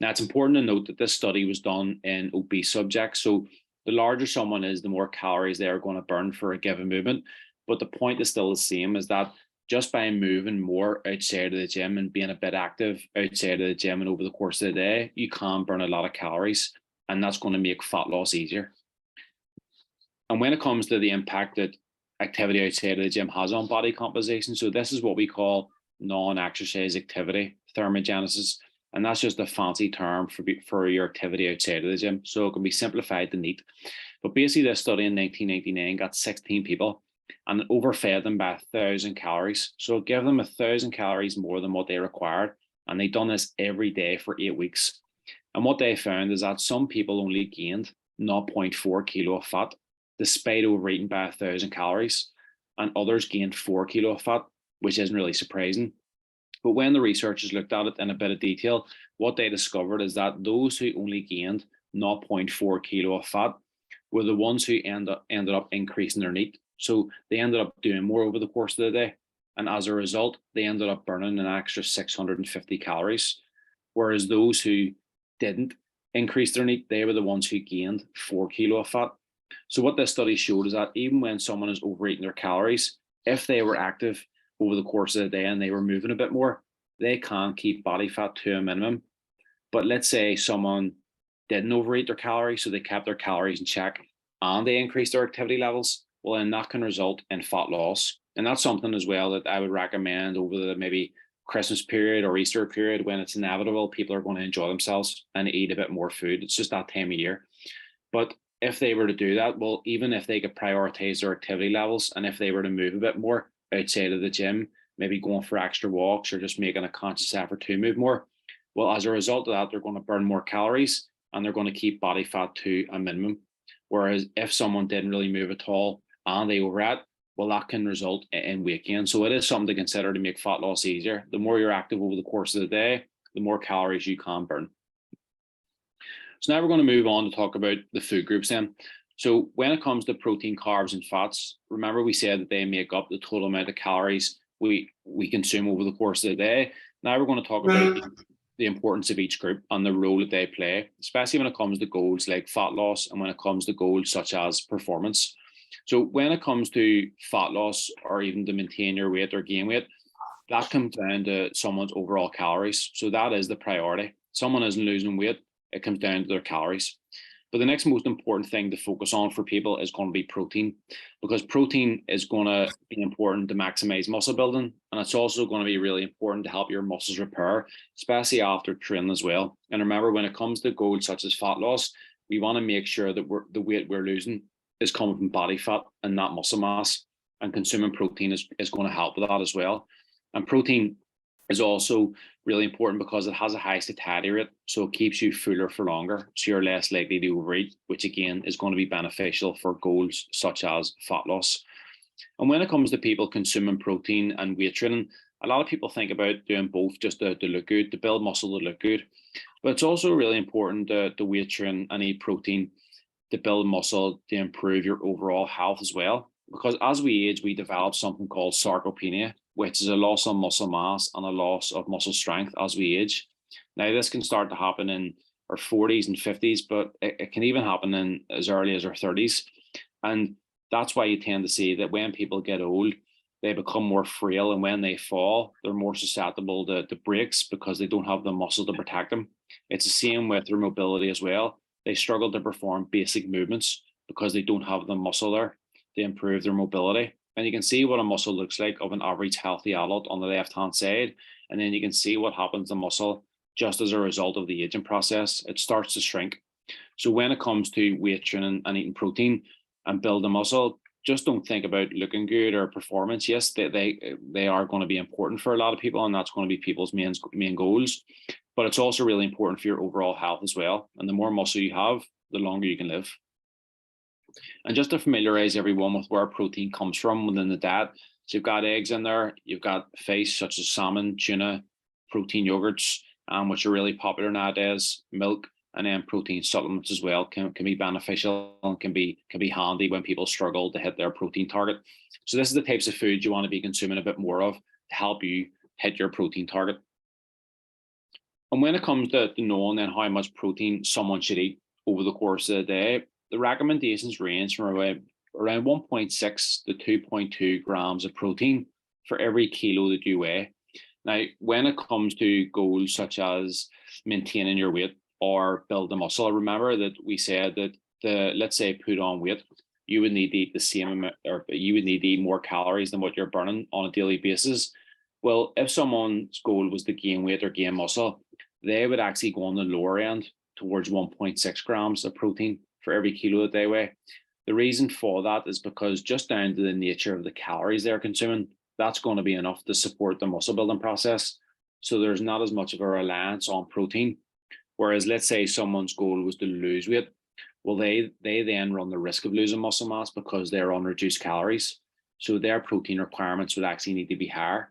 Now, it's important to note that this study was done in obese subjects. So the larger someone is, the more calories they are going to burn for a given movement. But the point is still the same, is that just by moving more outside of the gym and being a bit active outside of the gym and over the course of the day, you can burn a lot of calories, and that's going to make fat loss easier. And when it comes to the impact that activity outside of the gym has on body composition, so this is what we call non-exercise activity, thermogenesis, and that's just a fancy term for your activity outside of the gym. So it can be simplified to NEAT. But basically, this study in 1999 got 16 people, and it overfed them by 1,000 calories. So it gave them 1,000 calories more than what they required. And they done this every day for 8 weeks. And what they found is that some people only gained 0.4 kilo of fat, despite overeating by 1,000 calories. And others gained 4 kilo of fat, which isn't really surprising. But when the researchers looked at it in a bit of detail, what they discovered is that those who only gained 0.4 kilo of fat were the ones who ended up increasing their NEAT. So they ended up doing more over the course of the day. And as a result, they ended up burning an extra 650 calories. Whereas those who didn't increase their NEAT, they were the ones who gained 4 kilo of fat. So what this study showed is that even when someone is overeating their calories, if they were active over the course of the day and they were moving a bit more, they can keep body fat to a minimum. But let's say someone didn't overeat their calories, so they kept their calories in check and they increased their activity levels, well, then that can result in fat loss. And that's something as well that I would recommend over the maybe Christmas period or Easter period, when it's inevitable people are going to enjoy themselves and eat a bit more food. It's just that time of year. But if they were to do that, well, even if they could prioritize their activity levels, and if they were to move a bit more outside of the gym, maybe going for extra walks or just making a conscious effort to move more, well, as a result of that, they're going to burn more calories and they're going to keep body fat to a minimum. Whereas if someone didn't really move at all and they overate, well, that can result in weight gain. So it is something to consider to make fat loss easier. The more you're active over the course of the day, the more calories you can burn. So now we're going to move on to talk about the food groups then. So when it comes to protein, carbs, and fats, remember we said that they make up the total amount of calories we consume over the course of the day. Now we're going to talk about the importance of each group and the role that they play, especially when it comes to goals like fat loss and when it comes to goals such as performance. So when it comes to fat loss or even to maintain your weight or gain weight, that comes down to someone's overall calories. So that is the priority. Someone isn't losing weight, it comes down to their calories. But the next most important thing to focus on for people is going to be protein, because protein is going to be important to maximize muscle building. And it's also going to be really important to help your muscles repair, especially after training as well. And remember, when it comes to goals such as fat loss, we want to make sure that the weight we're losing is coming from body fat and not muscle mass. And consuming protein is going to help with that as well. And protein is also really important because it has a high satiety rate, so it keeps you fuller for longer, so you're less likely to overeat, which again is going to be beneficial for goals such as fat loss. And when it comes to people consuming protein and weight training, a lot of people think about doing both just to look good, to build muscle to look good. But it's also really important to weight train and eat protein to build muscle to improve your overall health as well. Because as we age, we develop something called sarcopenia, which is a loss of muscle mass and a loss of muscle strength as we age. Now, this can start to happen in our 40s and 50s, but it can even happen in as early as our 30s. And that's why you tend to see that when people get old, they become more frail, and when they fall, they're more susceptible to breaks because they don't have the muscle to protect them. It's the same with their mobility as well. They struggle to perform basic movements because they don't have the muscle there to improve their mobility. And you can see what a muscle looks like of an average healthy adult on the left-hand side. And then you can see what happens to muscle just as a result of the aging process. It starts to shrink. So when it comes to weight training and eating protein and building muscle, just don't think about looking good or performance. Yes, they are going to be important for a lot of people, and that's going to be people's main goals. But it's also really important for your overall health as well. And the more muscle you have, the longer you can live. And just to familiarize everyone with where protein comes from within the diet, so you've got eggs in there, you've got fish such as salmon, tuna, protein yogurts, which are really popular nowadays, milk, and then protein supplements as well can be beneficial and can be handy when people struggle to hit their protein target. So this is the types of food you want to be consuming a bit more of to help you hit your protein target. And when it comes to knowing then how much protein someone should eat over the course of the day, the recommendations range from around 1.6 to 2.2 grams of protein for every kilo that you weigh. Now, when it comes to goals such as maintaining your weight or building muscle, remember that we said that let's say put on weight, you would need to eat the same amount, or you would need to eat more calories than what you're burning on a daily basis. Well, if someone's goal was to gain weight or gain muscle, they would actually go on the lower end towards 1.6 grams of protein for every kilo that they weigh. The reason for that is because just down to the nature of the calories they're consuming, that's going to be enough to support the muscle building process. So there's not as much of a reliance on protein. Whereas let's say someone's goal was to lose weight, well, they then run the risk of losing muscle mass because they're on reduced calories. So their protein requirements would actually need to be higher.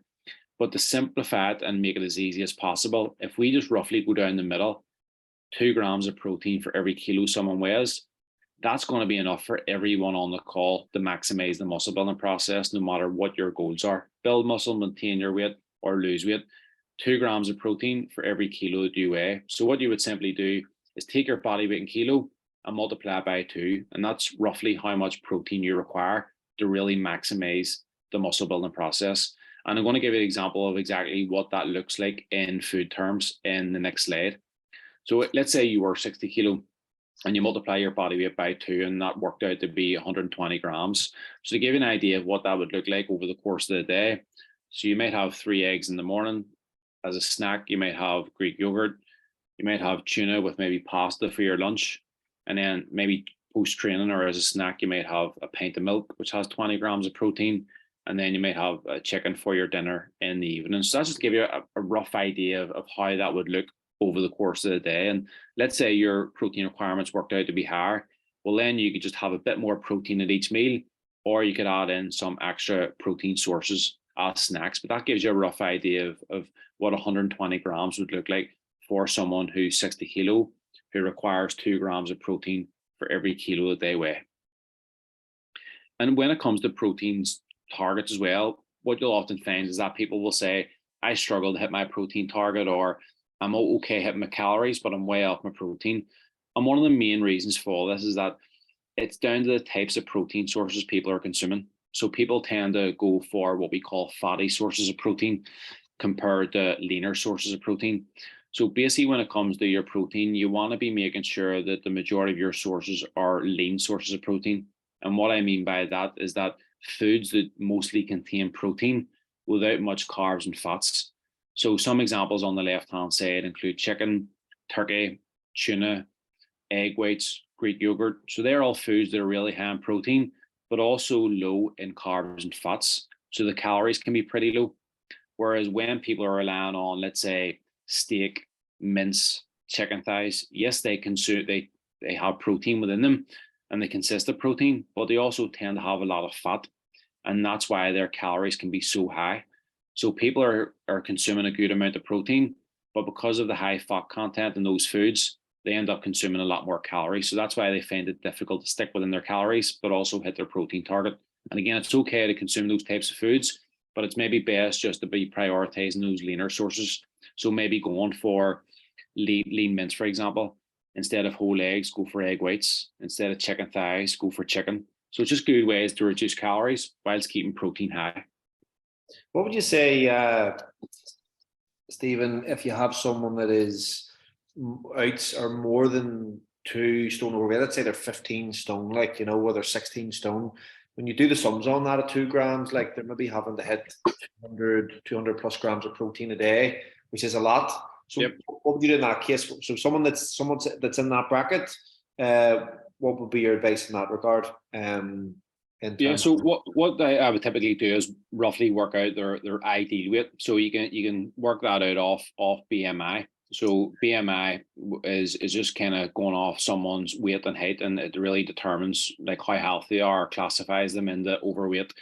But to simplify it and make it as easy as possible, if we just roughly go down the middle, 2 grams of protein for every kilo someone weighs, that's going to be enough for everyone on the call to maximize the muscle building process, no matter what your goals are. Build muscle, maintain your weight, or lose weight. 2 grams of protein for every kilo that you weigh. So what you would simply do is take your body weight in kilo and multiply it by 2. And that's roughly how much protein you require to really maximize the muscle building process. And I'm going to give you an example of exactly what that looks like in food terms in the next slide. So let's say you were 60 kilo and you multiply your body weight by 2, and that worked out to be 120 grams. So to give you an idea of what that would look like over the course of the day, so you might have 3 eggs in the morning. As a snack, you might have Greek yogurt. You might have tuna with maybe pasta for your lunch, and then maybe post-training or as a snack, you might have a pint of milk, which has 20 grams of protein, and then you might have a chicken for your dinner in the evening. So that's just to give you a rough idea of how that would look over the course of the day. And let's say your protein requirements worked out to be higher. Well, then you could just have a bit more protein at each meal, or you could add in some extra protein sources as snacks. But that gives you a rough idea of what 120 grams would look like for someone who's 60 kilo, who requires 2 grams of protein for every kilo that they weigh. And when it comes to proteins targets as well, what you'll often find is that people will say, I struggle to hit my protein target, or I'm okay hitting my calories, but I'm way off my protein. And one of the main reasons for all this is that it's down to the types of protein sources people are consuming. So people tend to go for what we call fatty sources of protein compared to leaner sources of protein. So basically, when it comes to your protein, you want to be making sure that the majority of your sources are lean sources of protein. And what I mean by that is that foods that mostly contain protein without much carbs and fats. So some examples on the left-hand side include chicken, turkey, tuna, egg whites, Greek yogurt. So they're all foods that are really high in protein, but also low in carbs and fats. So the calories can be pretty low. Whereas when people are relying on, let's say, steak, mince, chicken thighs, yes, they have protein within them and they consist of protein, but they also tend to have a lot of fat. And that's why their calories can be so high. So people are consuming a good amount of protein, but because of the high fat content in those foods, they end up consuming a lot more calories. So that's why they find it difficult to stick within their calories, but also hit their protein target. And again, it's okay to consume those types of foods, but it's maybe best just to be prioritizing those leaner sources. So maybe going for lean mince, for example, instead of whole eggs, go for egg whites. Instead of chicken thighs, go for chicken. So it's just good ways to reduce calories whilst keeping protein high. What would you say, Stephen, if you have someone that is out or more than 2 stone overweight, let's say they're 15 stone, like, you know, or they're 16 stone, when you do the sums on that at 2 grams, like they're maybe having to hit 200 plus grams of protein a day, which is a lot. So yep. What would you do in that case? So someone that's in that bracket, what would be your advice in that regard? Yeah, so what I would typically do is roughly work out their ideal weight. So you can work that out off BMI. So BMI is just kind of going off someone's weight and height, and it really determines like how healthy they are, classifies them into overweight,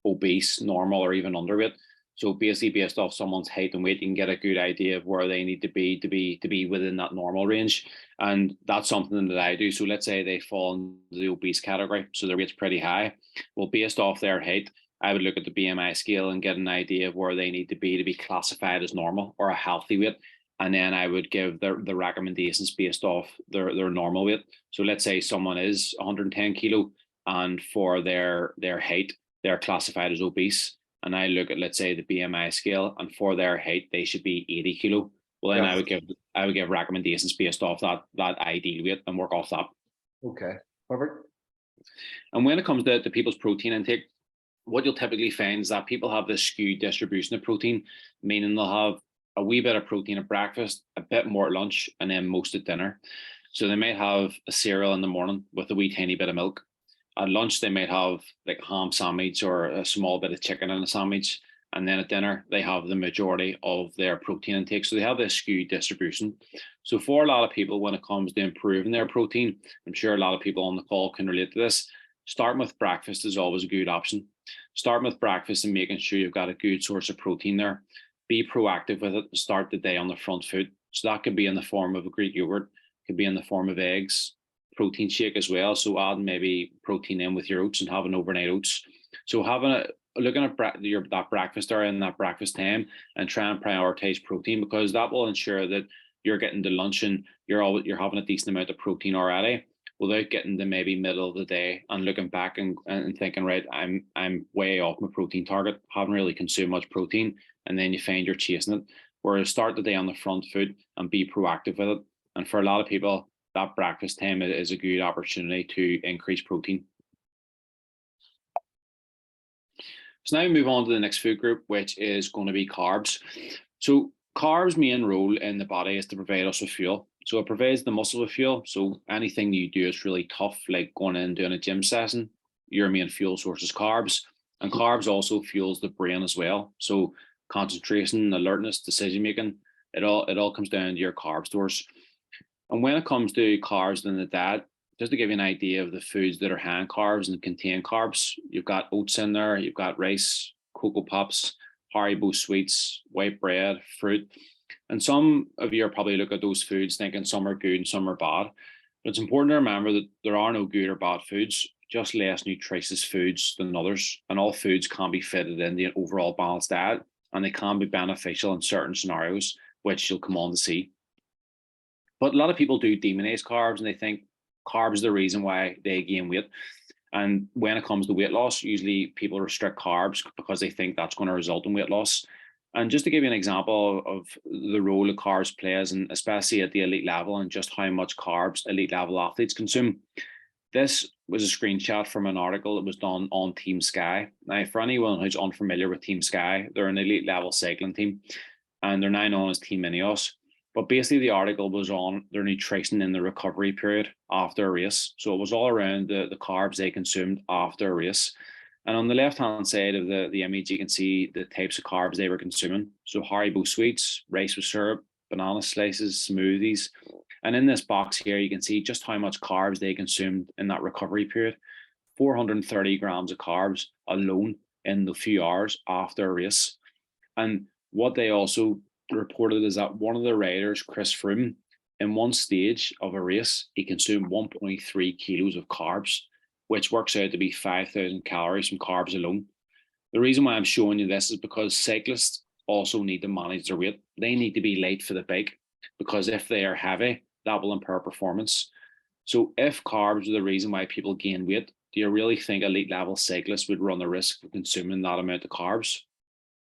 obese, normal, or even underweight. So basically, based off someone's height and weight, you can get a good idea of where they need to be within that normal range. And that's something that I do. So let's say they fall into the obese category, so their weight's pretty high. Well, based off their height, I would look at the BMI scale and get an idea of where they need to be classified as normal or a healthy weight. And then I would give the recommendations based off their normal weight. So let's say someone is 110 kilo, and for their height, they're classified as obese. And I look at, let's say, the BMI scale, and for their height, they should be 80 kilo. Well, then yeah. I would give recommendations based off that ideal weight and work off that. Okay, perfect. And when it comes to people's protein intake, what you'll typically find is that people have this skewed distribution of protein, meaning they'll have a wee bit of protein at breakfast, a bit more at lunch, and then most at dinner. So they might have a cereal in the morning with a wee tiny bit of milk. At lunch, they might have like a ham sandwich or a small bit of chicken in a sandwich. And then at dinner, they have the majority of their protein intake. So they have this skewed distribution. So for a lot of people, when it comes to improving their protein, I'm sure a lot of people on the call can relate to this. Starting with breakfast is always a good option. Starting with breakfast and making sure you've got a good source of protein there. Be proactive with it and start the day on the front foot. So that could be in the form of a Greek yogurt, could be in the form of eggs, protein shake as well. So add maybe protein in with your oats and having overnight oats. So looking at that breakfast area and that breakfast time, and try and prioritize protein, because that will ensure that you're getting to lunch and you're having a decent amount of protein already, without getting to maybe middle of the day and looking back and thinking, right, I'm way off my protein target, haven't really consumed much protein, and then you find you're chasing it. Whereas start the day on the front foot and be proactive with it. And for a lot of people, that breakfast time is a good opportunity to increase protein. So now we move on to the next food group, which is going to be carbs. So carbs' main role in the body is to provide us with fuel. So it provides the muscle with fuel. So anything you do is really tough, like going in and doing a gym session, your main fuel source is carbs. And carbs also fuels the brain as well. So concentration, alertness, decision making, it all comes down to your carb stores. And when it comes to carbs in the diet, just to give you an idea of the foods that are high in carbs and contain carbs, you've got oats in there, you've got rice, cocoa pops, Haribo sweets, white bread, fruit. And some of you are probably look at those foods thinking some are good and some are bad. But it's important to remember that there are no good or bad foods, just less nutritious foods than others. And all foods can be fitted in the overall balanced diet, and they can be beneficial in certain scenarios, which you'll come on to see. But a lot of people do demonize carbs and they think carbs is the reason why they gain weight. And when it comes to weight loss, usually people restrict carbs because they think that's going to result in weight loss. And just to give you an example of the role that carbs plays, and especially at the elite level, and just how much carbs elite level athletes consume. This was a screenshot from an article that was done on Team Sky. Now, for anyone who's unfamiliar with Team Sky, they're an elite level cycling team, and they're now known as Team Ineos. But basically, the article was on their nutrition in the recovery period after a race. So it was all around the carbs they consumed after a race. And on the left-hand side of the image, you can see the types of carbs they were consuming. So Haribo sweets, rice with syrup, banana slices, smoothies. And in this box here, you can see just how much carbs they consumed in that recovery period. 430 grams of carbs alone in the few hours after a race. And what they also reported is that one of the riders, Chris Froome, in one stage of a race, he consumed 1.3 kilos of carbs, which works out to be 5,000 calories from carbs alone. The reason why I'm showing you this is because cyclists also need to manage their weight. They need to be light for the bike, because if they are heavy, that will impair performance. So if carbs are the reason why people gain weight, do you really think elite level cyclists would run the risk of consuming that amount of carbs?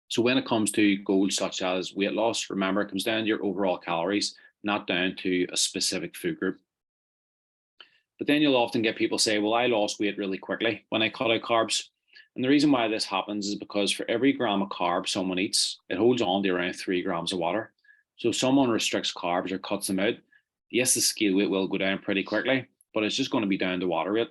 So when it comes to goals such as weight loss, remember it comes down to your overall calories, not down to a specific food group. But then you'll often get people say, well, I lost weight really quickly when I cut out carbs. And the reason why this happens is because for every gram of carbs someone eats, it holds on to around 3 grams of water. So if someone restricts carbs or cuts them out, yes, the scale weight will go down pretty quickly, but it's just going to be down to water weight.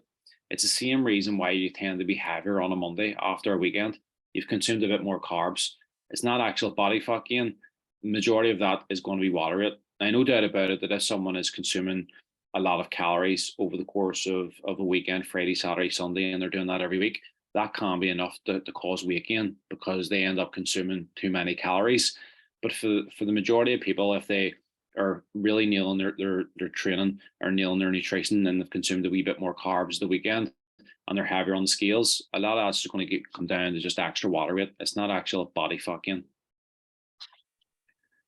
It's the same reason why you tend to be heavier on a Monday after a weekend. You've consumed a bit more carbs. It's not actual body fat gain. The majority of that is going to be water weight. Now, no doubt about it that if someone is consuming a lot of calories over the course of a weekend, Friday, Saturday, Sunday, and they're doing that every week, that can be enough to cause weight gain because they end up consuming too many calories. But for the majority of people, if they are really nailing their training or nailing their nutrition and they've consumed a wee bit more carbs the weekend and they're heavier on the scales, a lot of that's just going to come down to just extra water weight. It's not actual body fat gain.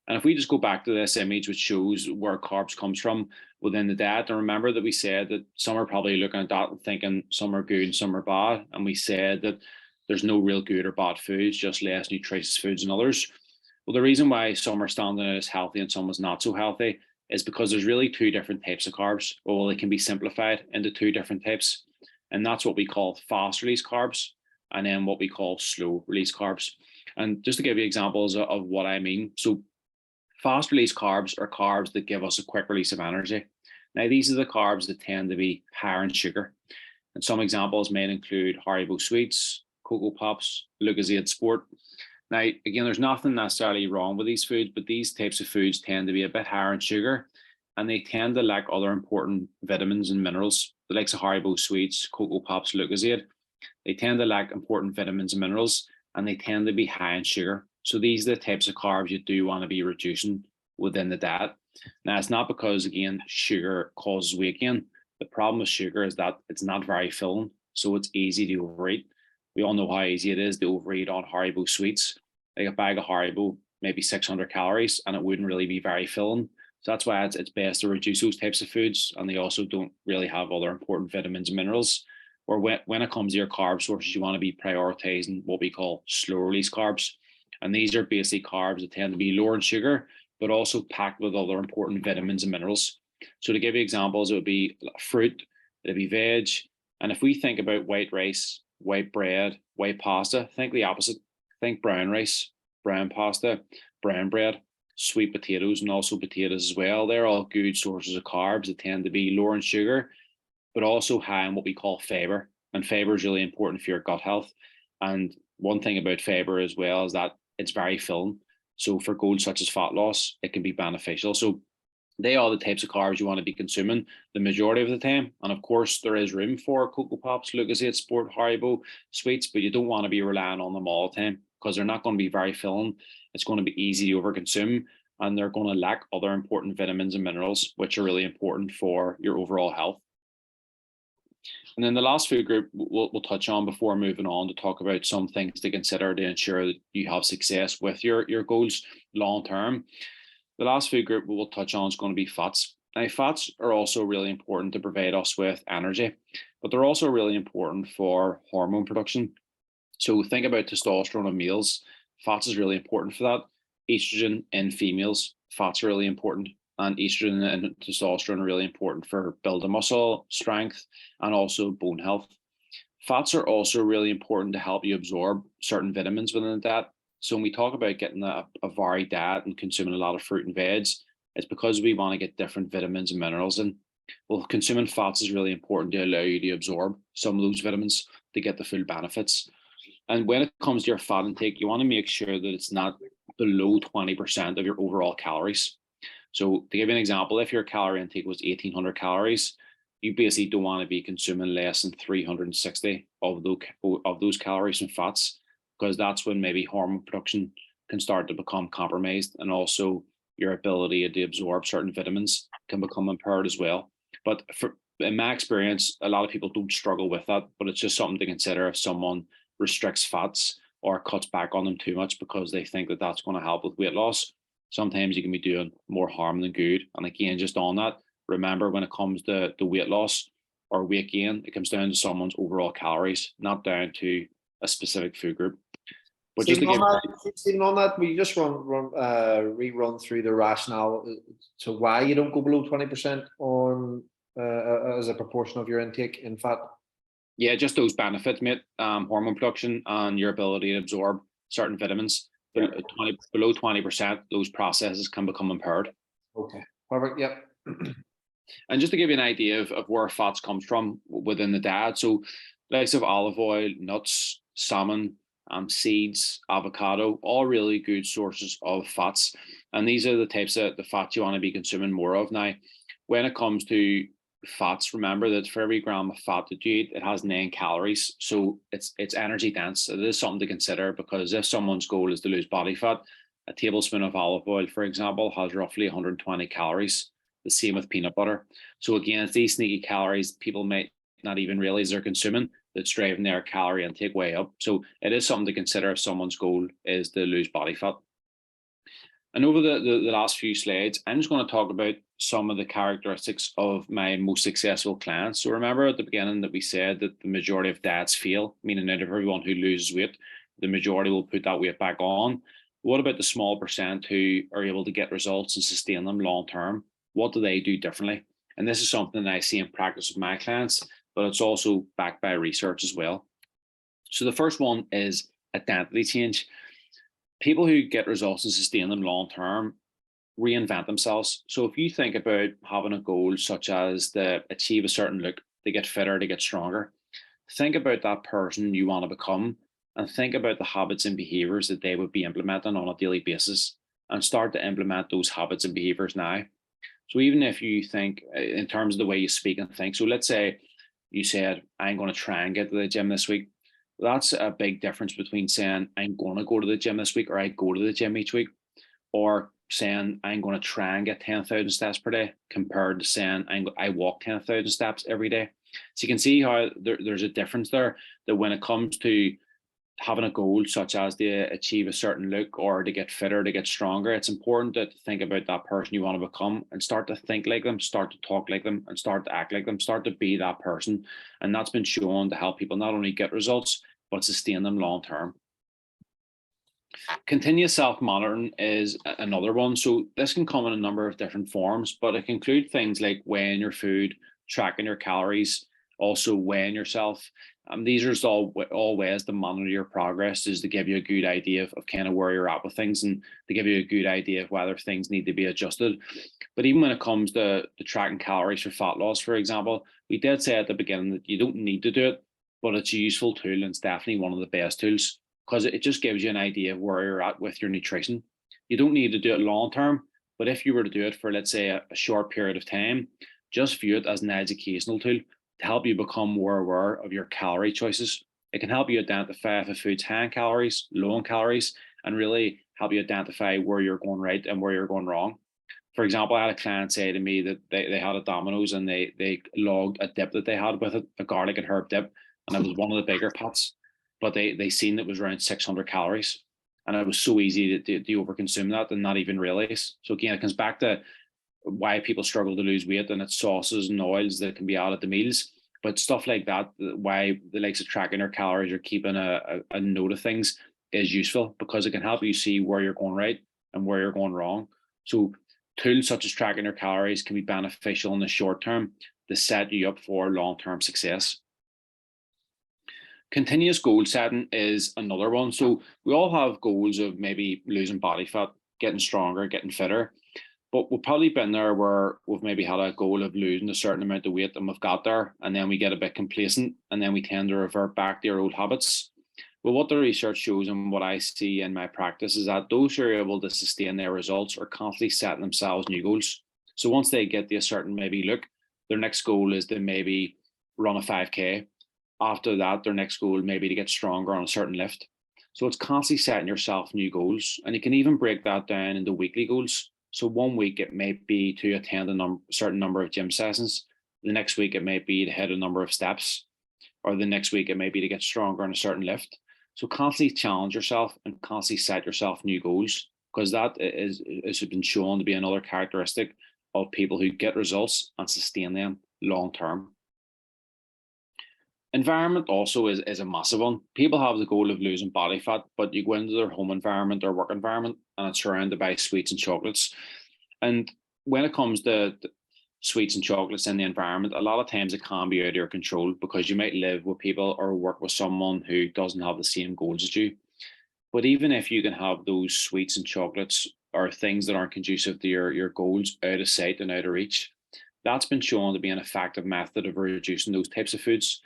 And if we just go back to this image, which shows where carbs comes from within the diet, and remember that we said that some are probably looking at that and thinking some are good and some are bad. And we said that there's no real good or bad foods, just less nutritious foods than others. Well, the reason why some are standing out as healthy and some is not so healthy is because there's really two different types of carbs. Well, they can be simplified into two different types. And that's what we call fast release carbs and then what we call slow release carbs. And just to give you examples of what I mean. So fast release carbs are carbs that give us a quick release of energy. Now, these are the carbs that tend to be higher in sugar. And some examples may include Haribo sweets, Cocoa Pops, Lucozade Sport. Now, again, there's nothing necessarily wrong with these foods, but these types of foods tend to be a bit higher in sugar and they tend to lack other important vitamins and minerals. The likes of Haribo sweets, Cocoa Pops, Lucozade, they tend to lack important vitamins and minerals and they tend to be high in sugar. So these are the types of carbs you do want to be reducing within the diet. Now, it's not because, again, sugar causes weight gain. The problem with sugar is that it's not very filling, so it's easy to overeat. We all know how easy it is to overeat on Haribo sweets. Like a bag of Haribo, maybe 600 calories, and it wouldn't really be very filling. So that's why it's best to reduce those types of foods, and they also don't really have other important vitamins and minerals. Or when it comes to your carb sources, you want to be prioritizing what we call slow release carbs. And these are basically carbs that tend to be lower in sugar, but also packed with other important vitamins and minerals. So to give you examples, it would be fruit, it'd be veg. And if we think about white rice, white bread, white pasta, think the opposite. Think brown rice, brown pasta, brown bread. sweet potatoes and also potatoes as well. They're all good sources of carbs that tend to be lower in sugar, but also high in what we call fiber. And fiber is really important for your gut health. And one thing about fiber as well is that it's very filling. So for goals such as fat loss, it can be beneficial. So they are the types of carbs you want to be consuming the majority of the time. And of course, there is room for Cocoa Pops, Lucozade Sport, Haribo sweets, but you don't want to be relying on them all the time because they're not going to be very filling. It's going to be easy to overconsume, and they're going to lack other important vitamins and minerals, which are really important for your overall health. And then the last food group we'll touch on before moving on to talk about some things to consider to ensure that you have success with your goals long term. The last food group we'll touch on is going to be fats. Now, fats are also really important to provide us with energy, but they're also really important for hormone production. So think about testosterone in males. Fats is really important for that. Estrogen in females, fats are really important. And estrogen and testosterone are really important for building muscle strength and also bone health. Fats are also really important to help you absorb certain vitamins within the diet. So when we talk about getting a varied diet and consuming a lot of fruit and veg, it's because we want to get different vitamins and minerals in. Well, consuming fats is really important to allow you to absorb some of those vitamins to get the full benefits. And when it comes to your fat intake, you want to make sure that it's not below 20% of your overall calories. So to give you an example, if your calorie intake was 1,800 calories, you basically don't want to be consuming less than 360 of those calories from fats, because that's when maybe hormone production can start to become compromised, and also your ability to absorb certain vitamins can become impaired as well. But in my experience, a lot of people don't struggle with that, but it's just something to consider if someone restricts fats or cuts back on them too much because they think that that's going to help with weight loss. Sometimes you can be doing more harm than good. And again, just on that, remember when it comes to the weight loss or weight gain, it comes down to someone's overall calories, not down to a specific food group. But Stephen, on that, will you just rerun through the rationale to why you don't go below 20% on as a proportion of your intake in fat? Yeah, just those benefits, mate. Hormone production and your ability to absorb certain vitamins. Below 20%, those processes can become impaired. Okay, perfect. Yep. And just to give you an idea of where fats comes from within the diet, so likes of olive oil, nuts, salmon, seeds, avocado, all really good sources of fats. And these are the types of the fats you want to be consuming more of. Now, when it comes to fats, remember that for every gram of fat that you eat, it has 9 calories. So it's energy dense. It is something to consider, because if someone's goal is to lose body fat, a tablespoon of olive oil, for example, has roughly 120 calories. The same with peanut butter. So again, it's these sneaky calories people might not even realize they're consuming that's driving their calorie intake way up. So it is something to consider if someone's goal is to lose body fat. And over the last few slides, I'm just going to talk about some of the characteristics of my most successful clients. So remember at the beginning that we said that the majority of diets fail, meaning that everyone who loses weight, the majority will put that weight back on. What about the small percent who are able to get results and sustain them long term? What do they do differently? And this is something that I see in practice with my clients, but it's also backed by research as well. So the first one is identity change. People who get results and sustain them long term reinvent themselves. So if you think about having a goal such as to achieve a certain look, to get fitter, to get stronger, think about that person you want to become and think about the habits and behaviors that they would be implementing on a daily basis, and start to implement those habits and behaviors now. So even if you think in terms of the way you speak and think, so let's say you said, I'm going to try and get to the gym this week. That's a big difference between saying, I'm going to go to the gym this week, or I go to the gym each week, or saying, I'm going to try and get 10,000 steps per day, compared to saying, I walk 10,000 steps every day. So you can see how there's a difference there, that when it comes to having a goal such as to achieve a certain look or to get fitter, to get stronger, it's important to think about that person you want to become and start to think like them, start to talk like them, and start to act like them, start to be that person. And that's been shown to help people not only get results, but sustain them long term. Continuous self-monitoring is another one. So this can come in a number of different forms, but it can include things like weighing your food, tracking your calories, also weighing yourself. These are just all ways to monitor your progress, is to give you a good idea of kind of where you're at with things, and to give you a good idea of whether things need to be adjusted. But even when it comes to tracking calories for fat loss, for example, we did say at the beginning that you don't need to do it, but it's a useful tool, and it's definitely one of the best tools, because it just gives you an idea of where you're at with your nutrition. You don't need to do it long term, but if you were to do it for, let's say, a short period of time, just view it as an educational tool to help you become more aware of your calorie choices. It can help you identify if a food's high in calories, low in calories, and really help you identify where you're going right and where you're going wrong. For example, I had a client say to me that they had a Domino's, and they logged a dip that they had with it, a garlic and herb dip, and it was one of the bigger pots, but they seen it was around 600 calories. And it was so easy to overconsume that and not even realize. So again, it comes back to why people struggle to lose weight, and it's sauces and oils that can be added to meals. But stuff like that, why the likes of tracking your calories or keeping a note of things is useful, because it can help you see where you're going right and where you're going wrong. So tools such as tracking your calories can be beneficial in the short term to set you up for long-term success. Continuous goal setting is another one. So we all have goals of maybe losing body fat, getting stronger, getting fitter. But we've probably been there where we've maybe had a goal of losing a certain amount of weight and we've got there, and then we get a bit complacent, and then we tend to revert back to our old habits. But what the research shows, and what I see in my practice, is that those who are able to sustain their results are constantly setting themselves new goals. So once they get to a certain maybe look, their next goal is to maybe run a 5K. After that, their next goal may be to get stronger on a certain lift. So it's constantly setting yourself new goals. And you can even break that down into weekly goals. So one week it may be to attend a certain number of gym sessions. The next week it may be to hit a number of steps. Or the next week it may be to get stronger on a certain lift. So constantly challenge yourself and constantly set yourself new goals, because that has been shown to be another characteristic of people who get results and sustain them long term. Environment also is a massive one. People have the goal of losing body fat, but you go into their home environment or work environment and it's surrounded by sweets and chocolates. And when it comes to sweets and chocolates in the environment, a lot of times it can be out of your control, because you might live with people or work with someone who doesn't have the same goals as you. But even if you can have those sweets and chocolates or things that aren't conducive to your goals out of sight and out of reach, that's been shown to be an effective method of reducing those types of foods.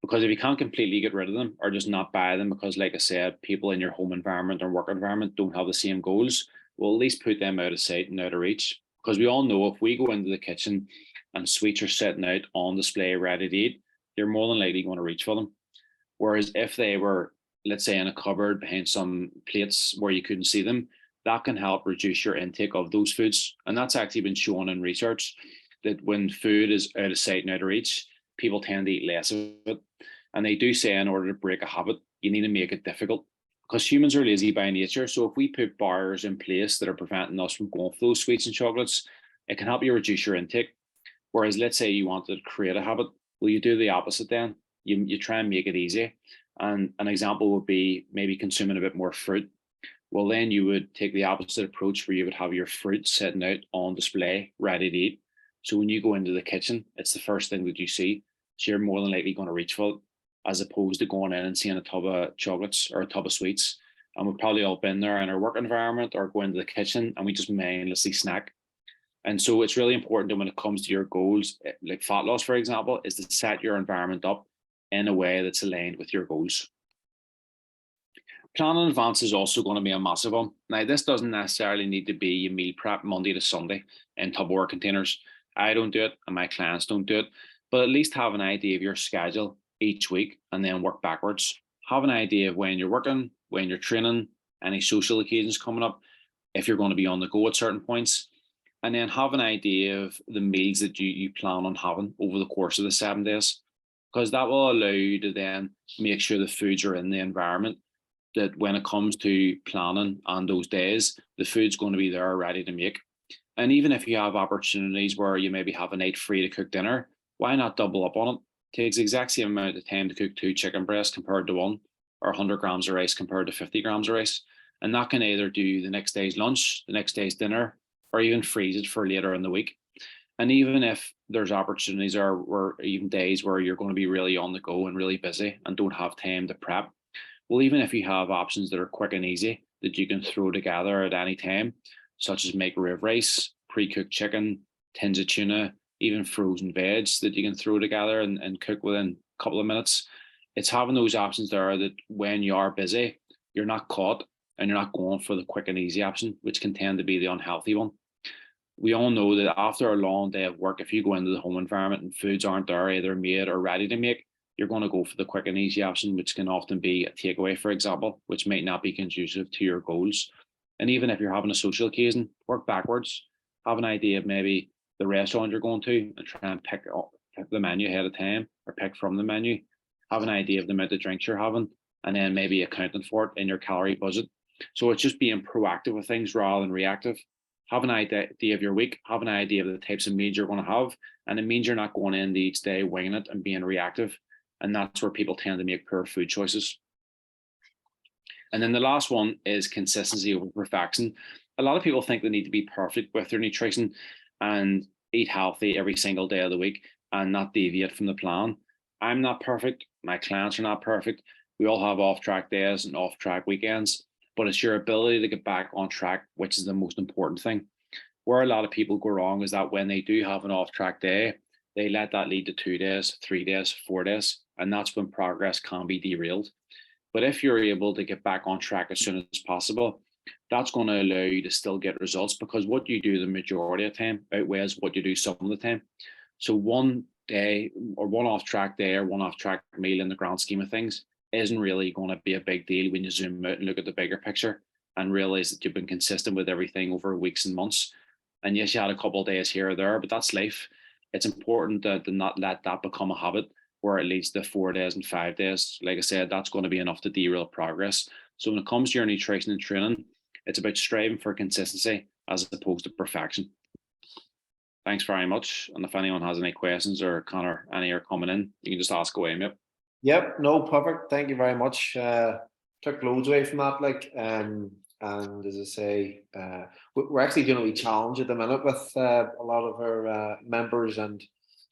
Because if you can't completely get rid of them or just not buy them, because like I said, people in your home environment or work environment don't have the same goals, well, at least put them out of sight and out of reach. Because we all know if we go into the kitchen and sweets are sitting out on display ready to eat, you're more than likely going to reach for them. Whereas if they were, let's say, in a cupboard behind some plates where you couldn't see them, that can help reduce your intake of those foods. And that's actually been shown in research, that when food is out of sight and out of reach, people tend to eat less of it. And they do say in order to break a habit, you need to make it difficult, because humans are lazy by nature. So if we put barriers in place that are preventing us from going for those sweets and chocolates, it can help you reduce your intake. Whereas let's say you wanted to create a habit, well, you do the opposite then. You try and make it easy. And an example would be maybe consuming a bit more fruit. Well, then you would take the opposite approach, where you would have your fruit sitting out on display, ready to eat. So when you go into the kitchen, it's the first thing that you see. So you're more than likely going to reach for it, as opposed to going in and seeing a tub of chocolates or a tub of sweets. And we've probably all been there in our work environment or go into the kitchen and we just mindlessly snack. And so it's really important that when it comes to your goals, like fat loss, for example, is to set your environment up in a way that's aligned with your goals. Plan in advance is also going to be a massive one. Now, this doesn't necessarily need to be your meal prep Monday to Sunday in Tupperware containers. I don't do it and my clients don't do it, but at least have an idea of your schedule each week and then work backwards. Have an idea of when you're working, when you're training, any social occasions coming up, if you're going to be on the go at certain points, and then have an idea of the meals that you plan on having over the course of the 7 days, because that will allow you to then make sure the foods are in the environment that when it comes to planning on those days, the food's going to be there ready to make. And even if you have opportunities where you maybe have a night free to cook dinner, why not double up on it? It takes the exact same amount of time to cook 2 chicken breasts compared to 1, or 100 grams of rice compared to 50 grams of rice. And that can either do the next day's lunch, the next day's dinner, or even freeze it for later in the week. And even if there's opportunities or even days where you're going to be really on the go and really busy and don't have time to prep, well, even if you have options that are quick and easy that you can throw together at any time, such as microwave rice, pre-cooked chicken, tins of tuna, even frozen veg that you can throw together and cook within a couple of minutes. It's having those options there that when you are busy, you're not caught and you're not going for the quick and easy option, which can tend to be the unhealthy one. We all know that after a long day of work, if you go into the home environment and foods aren't there, either made or ready to make, you're going to go for the quick and easy option, which can often be a takeaway, for example, which might not be conducive to your goals. And even if you're having a social occasion, work backwards, have an idea of maybe the restaurant you're going to and try and pick the menu ahead of time or pick from the menu, have an idea of the amount of drinks you're having, and then maybe accounting for it in your calorie budget. So it's just being proactive with things rather than reactive. Have an idea of your week, have an idea of the types of meals you're going to have, and it means you're not going into each day winging it and being reactive. And that's where people tend to make poor food choices. And then the last one is consistency over perfection. A lot of people think they need to be perfect with their nutrition and eat healthy every single day of the week and not deviate from the plan. I'm not perfect. My clients are not perfect. We all have off-track days and off-track weekends, but it's your ability to get back on track, which is the most important thing. Where a lot of people go wrong is that when they do have an off-track day, they let that lead to 2 days, 3 days, 4 days, and that's when progress can be derailed. But if you're able to get back on track as soon as possible, that's going to allow you to still get results, because what you do the majority of the time outweighs what you do some of the time. So one day or one off track day or one off track meal in the grand scheme of things isn't really going to be a big deal when you zoom out and look at the bigger picture and realize that you've been consistent with everything over weeks and months. And yes, you had a couple of days here or there, but that's life. It's important to not let that become a habit where it leads to 4 days and 5 days. Like I said, that's going to be enough to derail progress. So when it comes to your nutrition and training, it's about striving for consistency as opposed to perfection. Thanks very much. And if anyone has any questions or Connor, any are coming in, you can just ask away, mate. Yep, no, perfect. Thank you very much. Took loads away from that, and as I say, we're actually doing a wee challenge at the minute with a lot of our members, and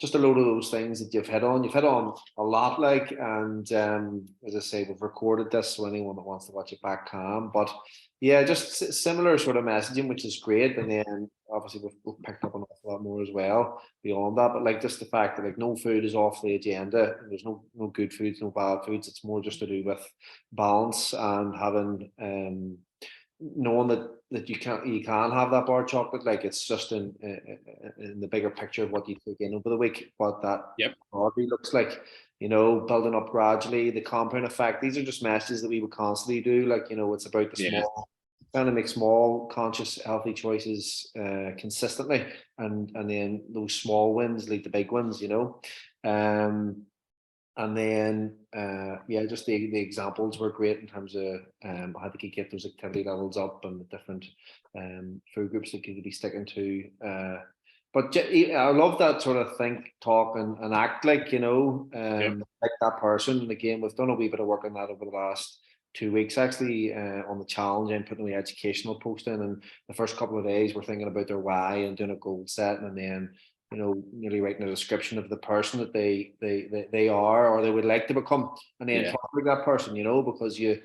just a load of those things that you've hit on. You've hit on a lot, and as I say, we've recorded this, so anyone that wants to watch it back can. But yeah, just similar sort of messaging, which is great. And then obviously we've picked up an awful lot more as well beyond that. But like just the fact that like no food is off the agenda. There's no good foods, no bad foods. It's more just to do with balance and having knowing that you can have that bar chocolate. Like it's just in the bigger picture of what you take in over the week, what that broadly looks like, building up gradually, the compound effect. These are just messages that we would constantly do. Like, it's about the small, trying to make small, conscious, healthy choices consistently, and then those small wins lead to big wins, and then, just the examples were great in terms of how they could get those activity levels up and the different food groups that could be sticking to. But I love that sort of think, talk, and act like, like that person. And again, we've done a wee bit of work on that over the last 2 weeks, actually, on the challenge and putting the educational post in. And the first couple of days, we're thinking about their why and doing a goal setting, and then nearly writing a description of the person that they are or they would like to become, and then talk about that person, because you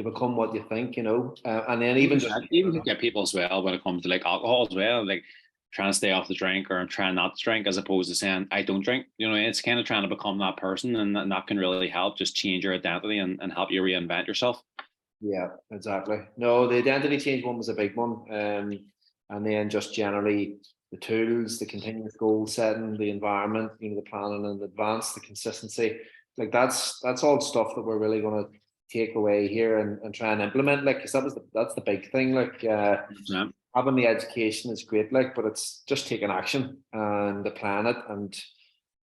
become what you think, and then even to get people as well when it comes to like alcohol as well, like trying to stay off the drink or trying not to drink, as opposed to saying I don't drink. It's kind of trying to become that person, and that can really help just change your identity and help you reinvent yourself. Yeah, exactly. No, the identity change one was a big one. And then just generally the tools, the continuous goal setting, the environment, the planning in advance, the consistency, like that's all stuff that we're really going to take away here and try and implement. Like, because that's the big thing. Like, having the education is great, like, but it's just taking action and the planet. And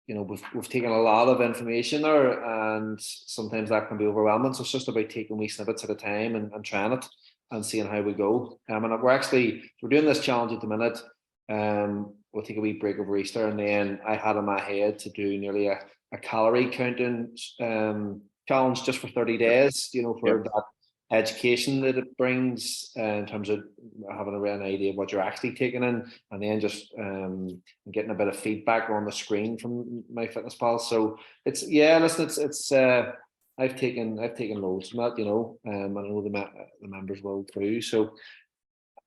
we've taken a lot of information there, and sometimes that can be overwhelming. So it's just about taking wee snippets at a time and trying it and seeing how we go. And we're doing this challenge at the minute. We'll take a wee break over Easter, and then I had in my head to do nearly a calorie counting challenge just for 30 days, for education that it brings in terms of having a real idea of what you're actually taking in, and then just getting a bit of feedback on the screen from MyFitnessPal. So it's listen, it's I've taken loads from that, you know, and I know the members will too. So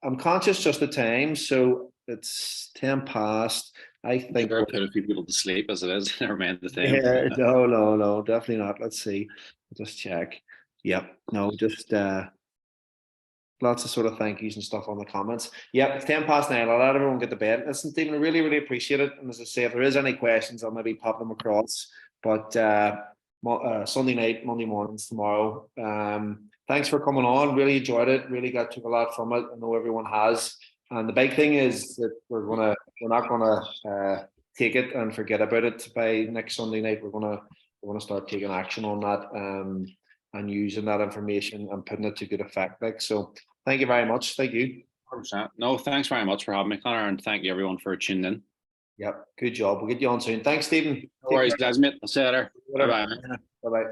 I'm conscious just the time, so it's 10 past. I think Sure, put a few people to sleep as it is. Never mind the time. yeah, no, definitely not. Let's see. Just check. Yep. No, just lots of sort of thank yous and stuff on the comments. Yep, it's 10 past 9. I'll let everyone get to bed. Listen, Stephen, I really, really appreciate it. And as I say, if there is any questions, I'll maybe pop them across. But Sunday night, Monday mornings tomorrow. Thanks for coming on. Really enjoyed it. Really took a lot from it. I know everyone has. And the big thing is that we're not gonna take it and forget about it by next Sunday night. We're gonna start taking action on that and using that information and putting it to good effect. Like, so thank you very much. Thank you. 100%. No, thanks very much for having me, Connor, and thank you everyone for tuning in. Yep, good job. We'll get you on soon. Thanks, Stephen. No worries, guys, mate. I'll see you later. Bye bye. Bye bye.